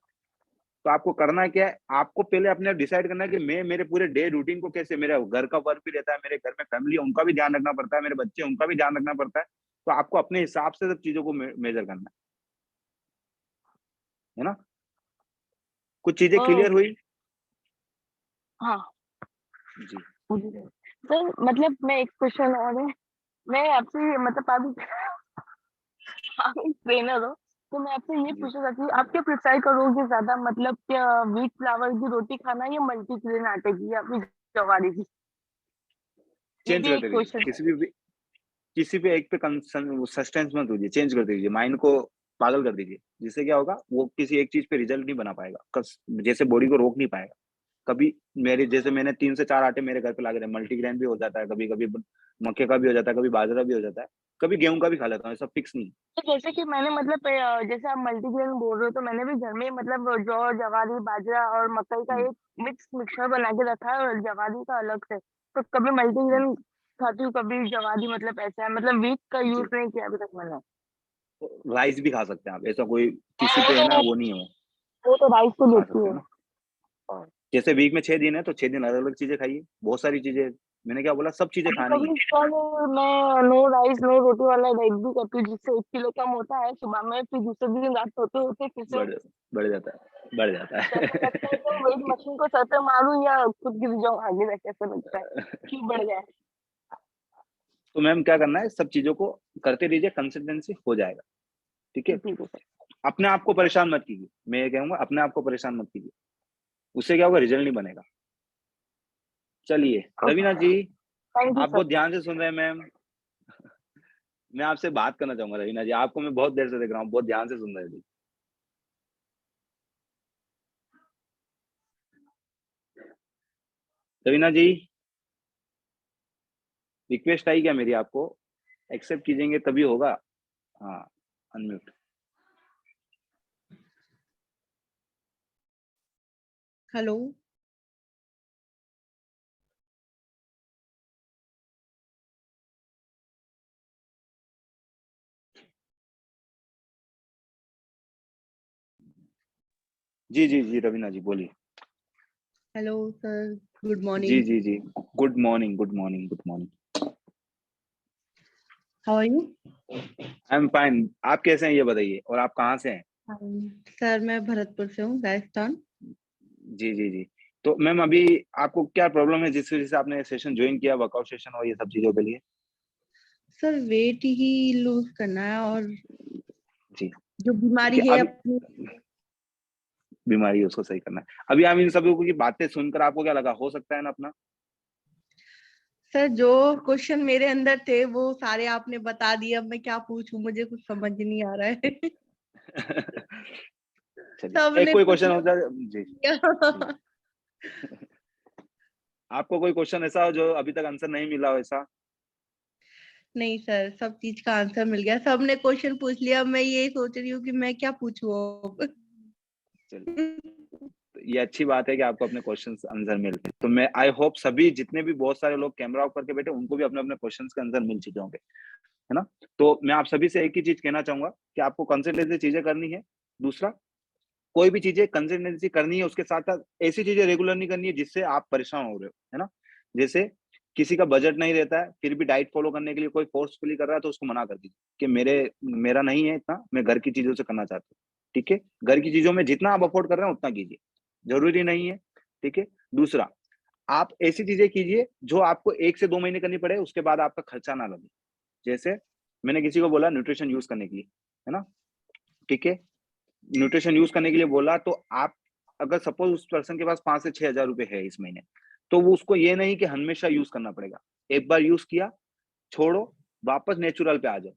Speaker 1: तो आपको करना क्या है, आपको पहले अपने डिसाइड करना है कि मैं मेरे पूरे डे रूटीन को कैसे, मेरा घर का वर्क भी रहता है, मेरे घर में फैमिली है उनका भी ध्यान रखना पड़ता है, मेरे बच्चे उनका भी ध्यान रखना पड़ता है, तो आपको अपने हिसाब से सब चीजों को मेजर करना है ना। कुछ चीजें क्लियर हुई?
Speaker 2: हाँ
Speaker 1: जी
Speaker 2: सर, मतलब मैं एक क्वेश्चन और है, मैं आपसे मतलब आप एक ट्रेनर हो, तो मैं आपसे ये पूछना चाहती हूँ, आप क्या प्रेफर करोगे ज्यादा, मतलब क्या व्हीट फ्लावर की रोटी खाना या मल्टीग्रेन आटे की या फिर जवारी की? ये
Speaker 1: चेंज
Speaker 2: भी
Speaker 1: करते
Speaker 2: एक
Speaker 1: रहिए,
Speaker 2: क्वेश्चन।
Speaker 1: किसी भी एक पे सस्टेंस मत होइए, चेंज करते दीजिए, माइंड को पागल कर दीजिए, जिससे क्या होगा, वो किसी एक चीज पे रिजल्ट नहीं बना पाएगा, जैसे बॉडी को रोक नहीं पाएगा। कभी मेरे जैसे मैंने 3 से 4 आटे मेरे घर पे लाके रहे, मल्टीग्रेन भी हो जाता है, कभी कभी मक्के का भी हो जाता है, कभी बाजरा भी हो जाता है, कभी गेहूं का भी खा लेता हूँ, ऐसा फिक्स नहीं।
Speaker 2: तो जैसे कि मैंने मतलब जैसे आप मल्टीग्रेन बोल रहे हो, तो मैंने भी घर में मतलब जौ, जवारी, बाजरा और मकई का
Speaker 1: हम्म,
Speaker 2: एक मिक्सर बना के रखा है, और जवारी का अलग से। तो कभी
Speaker 1: हम्म,
Speaker 2: मल्टीग्रेन खाती हूँ, कभी जवारी, मतलब ऐसा है, मतलब वीट का यूज
Speaker 1: जी,
Speaker 2: नहीं किया अभी तक मैंने।
Speaker 1: राइस भी खा सकते हैं आप, ऐसा कोई किसी पे है ना वो नहीं है,
Speaker 2: वो तो राइस तो
Speaker 1: खा
Speaker 2: लेती
Speaker 1: सकते हैं
Speaker 2: है।
Speaker 1: ना।
Speaker 2: हाँ।
Speaker 1: जैसे वीक में 6 दिन है तो 6 दिन अलग-अलग चीज़ें खाइए, बहुत सारी चीज़ें। मैंने क्या बोला, सब चीज़ें खानी है।
Speaker 2: कभी सर मैं नो राइस नो रोटी वाला डाइट भी करती हूँ, जिससे 1 किलो कम होता है सुबह में, फिर दूसरे दिन रात होते-होते फिर से
Speaker 1: बढ़ बढ़ जाता है, बढ़ जाता
Speaker 2: ऐसा लगता है कि वेट
Speaker 1: है।
Speaker 2: मशीन को सर पे मारूँ या खुद गिर जाऊँ आगे जाके, ऐसा लगता है, क्यों बढ़ गया है?
Speaker 1: तो मैम क्या करना है, सब चीज़ों को करते रहिए, कंसिस्टेंसी हो जाएगा, ठीक है?
Speaker 2: ठीक है सर।
Speaker 1: अपने आप को परेशान मत कीजिए, मैं ये कहूँगा अपने आप को परेशान मत कीजिए, उससे क्या होगा, रिजल्ट नहीं बनेगा। चलिए,
Speaker 2: ओके
Speaker 1: रवीना
Speaker 2: सर,
Speaker 1: जी,
Speaker 2: थैंक यू
Speaker 1: आप
Speaker 2: सर।
Speaker 1: बहुत ध्यान से सुन रहे हैं मैम। मैं आपसे बात करना चाहूँगा रवीना जी, आपको मैं बहुत देर से देख रहा हूँ, बहुत ध्यान से सुन रहे थे। रवीना जी, रिक्वेस्ट आई क्या मेरी आपको? एक्सेप्ट कीजिएंगे तभी होगा। हाँ, अनम्यूट।
Speaker 4: हेलो।
Speaker 1: जी, जी, जी, रवीना जी बोलिए।
Speaker 4: हेलो सर, गुड
Speaker 1: जी,
Speaker 4: मॉर्निंग।
Speaker 1: जी, जी। Good morning, good morning, good morning.
Speaker 4: How are you?
Speaker 1: I am fine. आप कैसे हैं ये बताइए, और आप कहाँ से हैं?
Speaker 4: सर मैं भरतपुर से हूँ, राजस्थान।
Speaker 1: जी, जी, जी। तो मैम अभी आपको क्या प्रॉब्लम है जिस वज़ह से आपने सेशन जॉइन किया, वर्कआउट सेशन और ये सब चीज़ों के लिए?
Speaker 4: सर वेट ही लूज करना है, और
Speaker 1: जी।
Speaker 4: जो बीमारी
Speaker 1: क्या
Speaker 4: है
Speaker 1: अब
Speaker 4: अपनी।
Speaker 1: बीमारी है उसको सही करना है। अभी आप इन सभी की बातें सुनकर आपको क्या लगा, हो सकता है ना अपना?
Speaker 4: सर जो क्वेश्चन मेरे अंदर थे वो सारे आपने बता दिए, अब मैं क्या पूछूं, मुझे कुछ समझ नहीं आ रहा है।
Speaker 1: चलिए, एक
Speaker 4: सबने
Speaker 1: कोई
Speaker 4: पूछ
Speaker 1: क्वेश्चन होता है जी, जी।
Speaker 4: लिया।
Speaker 1: आपको कोई क्वेश्चन ऐसा हो जो अभी तक आंसर नहीं मिला हो ऐसा?
Speaker 4: नहीं सर, सब चीज का आंसर मिल गया, सबने क्वेश्चन पूछ लिया, मैं यही सोच रही हूँ कि मैं क्या पूछूं अब।
Speaker 1: चलिए, तो ये अच्छी बात है कि आपको अपने क्वेश्चंस आंसर मिल गए। तो मैं आई होप सभी जितने भी बहुत सारे लोग कैमरा ऑफ करके बैठे उनको भी अपने-अपने क्वेश्चंस के आंसर मिल चुके होंगे, है ना? तो मैं आप सभी से एक ही चीज़ कहना चाहूँगा कि आपको कंसिस्टेंसी चीज़ें करनी है। दूसरा, कोई भी चीज़ें कंसिस्टेंसी करनी है, उसके साथ-साथ ऐसी चीज़ें रेगुलर नहीं करनी है जिससे आप परेशान हो रहे हो, है ना? जैसे किसी का बजट नहीं रहता है, फिर भी डाइट फॉलो करने के लिए कोई फोर्सफुली कर रहा है तो उसको मना कर दीजिए कि मेरा नहीं है इतना, मैं घर की चीज़ों से करना चाहता हूँ, ठीक है? घर की चीज़ों में जितना आप अफोर्ड कर रहे हैं उतना कीजिए, ज़रूरी नहीं है, ठीक है? दूसरा, आप ऐसी चीज़ें कीजिए जो आपको 1 से 2 महीने करनी पड़े, उसके बाद आपका खर्चा ना लगे। जैसे मैंने किसी को बोला न्यूट्रिशन यूज़ करने के लिए, है ना? ठीक है? न्यूट्रिशन यूज़ करने के लिए बोला तो आप अगर सपोज़ उस पर्सन के पास 5 से 6,000 रुपए है इस महीने, तो वो उसको ये नहीं कि हमेशा यूज़ करना पड़ेगा। एक बार यूज़ किया, छोड़ो, वापस नेचुरल पे आ जाओ।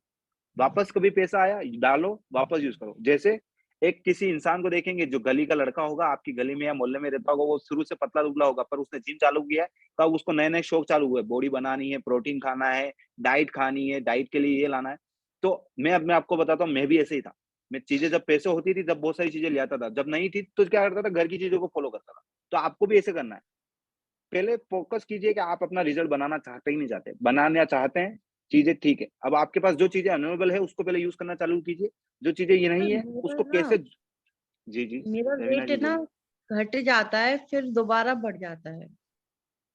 Speaker 1: वापस कभी पैसा आया, डालो, वापस यूज़ करो। जैसे एक किसी इंसान को देखेंगे जो गली का लड़का होगा, आपकी गली में या मोहल्ले में रहता होगा, वो शुरू से पतला-दुबला होगा, पर उसने जिम चालू किया है, तब उसको नए-नए शौक चालू हुए, बॉडी बनानी है, प्रोटीन खाना है, डाइट खानी है, डाइट के लिए ये लाना है। तो मैं अब मैं आपको बताता हूँ, मैं भी ऐसे ही था। मैं चीज़ें जब पैसे होती थी, तब बहुत सारी चीज़ें ले आता था। जब नहीं थी, तो क्या करता था, घर की चीज़ों को फ़ॉलो करता था। तो आपको भी ऐसे करना है। पहले फ़ोकस कीजिए कि आप अपना रिज़ल्ट बनाना चाहते ही नहीं चाहते। बनाना चाहते हैं, चीज़ें ठीक है। अब आपके पास जो चीज़ें अवेलेबल है, उसको पहले यूज़ करना चालू कीजिए। जो चीज़ें ये
Speaker 4: सर
Speaker 1: नहीं है,
Speaker 4: मेरा
Speaker 1: उसको
Speaker 4: ना
Speaker 1: कैसे जी, जी।
Speaker 4: मेरा
Speaker 1: रवीना
Speaker 4: वेट
Speaker 1: जी
Speaker 4: ना
Speaker 1: बोलिए।
Speaker 4: घट जाता है, फिर दोबारा बढ़ जाता है।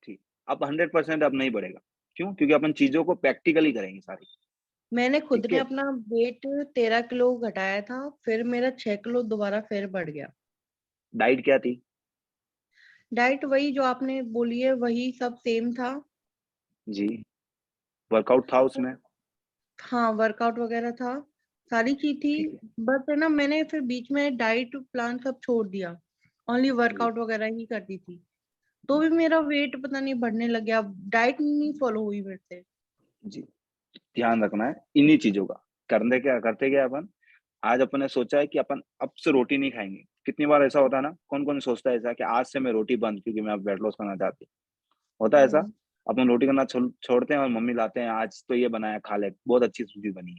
Speaker 1: ठीक। अब 100% अब नहीं बढ़ेगा। क्यों? क्योंकि अपन चीज़ों को प्रैक्टिकली करेंगे सारी,
Speaker 4: मैंने खुद
Speaker 1: ठीक
Speaker 4: ने
Speaker 1: है?
Speaker 4: अपना वेट 13 किलो घटाया था, फिर मेरा 6 किलो दोबारा फिर बढ़ गया।
Speaker 1: डाइट क्या थी?
Speaker 4: डाइट वही जो आपने बोली है, वही सब सेम था।
Speaker 1: जी। वर्कआउट था उसमें?
Speaker 4: हाँ, वर्कआउट वगैरह था, सारी चीज़ थी।
Speaker 1: ठीक है।
Speaker 4: बस है ना, मैंने फिर बीच में डाइट प्लान सब छोड़ दिया, ओनली
Speaker 1: जी,
Speaker 4: वर्कआउट वगैरह ही करती थी। तो भी मेरा वेट पता नहीं बढ़ने लग गया, डाइट नहीं फॉलो हुई मेरे से।
Speaker 1: जी। ध्यान रखना है इन्हीं चीज़ों का। करते क्या अपन, आज अपन ने सोचा है कि अपन अब से रोटी नहीं खाएँगे। कितनी बार ऐसा होता है ना, कौन-कौन सोचता है ऐसा कि आज से मैं रोटी बंद क्योंकि मैं अब वेट लॉस करना चाहती हूँ। होता है ऐसा?
Speaker 4: हुँ।
Speaker 1: अपन रोटी करना छोड़ते हैं और मम्मी लाते हैं, आज तो ये बनाया खा ले, बहुत अच्छी सब्ज़ी बनी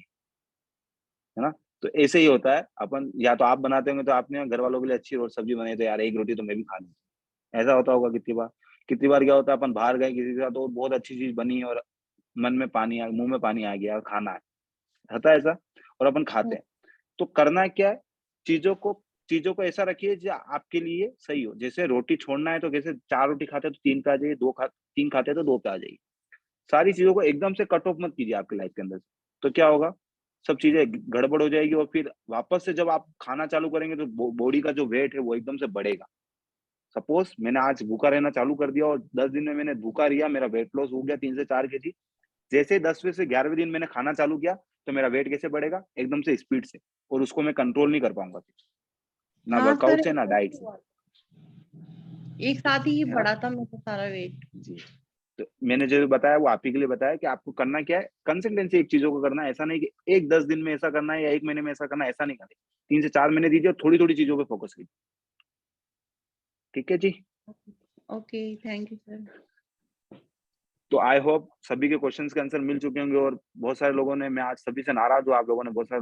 Speaker 1: है ना? तो ऐसे ही होता है, अपन या तो आप बनाते होंगे तो आपने घर वालों के लिए अच्छी सब्ज़ी बनाई तो यार एक रोटी तो मैं भी खा लूँ। ऐसा होता होगा कितनी बार? कितनी बार क्या होता है अपन बाहर गए किसी के साथ और बहुत अच्छी चीज़ बनी है और मन में पानी आ मुँह में पानी आ गया और खाना है। होता है ऐसा? और अपन खाते
Speaker 4: हुँ।
Speaker 1: हैं। तो करना क्या है, चीज़ों को चीजों को ऐसा रखिए जो आपके लिए सही हो। जैसे रोटी छोड़ना है तो जैसे 4 रोटी खाते हैं तो 3 पे आ जाइए, 3 खाते हैं तो 2 पे आ जाइए। सारी चीजों को एकदम से कट ऑफ मत कीजिए आपकी लाइफ के अंदर से। तो क्या होगा, सब चीजें गड़बड़ हो जाएगी और फिर वापस से जब आप खाना चालू करेंगे तो बॉडी का जो वेट है वो एकदम से बढ़ेगा। सपोज मैंने आज भूखा रहना चालू कर दिया और 10 दिन में मैंने भूखा रिया, मेरा वेट लॉस हो गया 3 से 4 केजी। जैसे 10वें से 11वें दिन मैंने खाना चालू किया तो मेरा वेट कैसे बढ़ेगा, एकदम से स्पीड से, और उसको मैं कंट्रोल नहीं कर पाऊंगा फिर, ना
Speaker 4: हाँ
Speaker 1: वर्कआउट
Speaker 4: सर,
Speaker 1: से ना डाइट से,
Speaker 4: एक साथ ही
Speaker 1: है ना?
Speaker 4: बढ़ा था मेरा सारा वेट।
Speaker 1: जी। तो मैंने जो बताया वो आप ही के लिए बताया कि आपको करना क्या है, कंसिस्टेंसी एक चीजों को करना है। ऐसा नहीं कि एक 10 दिन में ऐसा करना है या 1 महीने में ऐसा करना है, ऐसा नहीं करना। 3 से 4 महीने दीजिए और थोड़ी-थोड़ी चीजों पे फोकस कीजिए। ठीक है जी?
Speaker 4: Okay, thank you sir.
Speaker 1: तो आई होप सभी के क्वेश्चंस के आंसर मिल चुके होंगे और बहुत सारे लोगों ने, मैं आज सभी से नाराज हूँ, आप लोगों ने बहुत सारे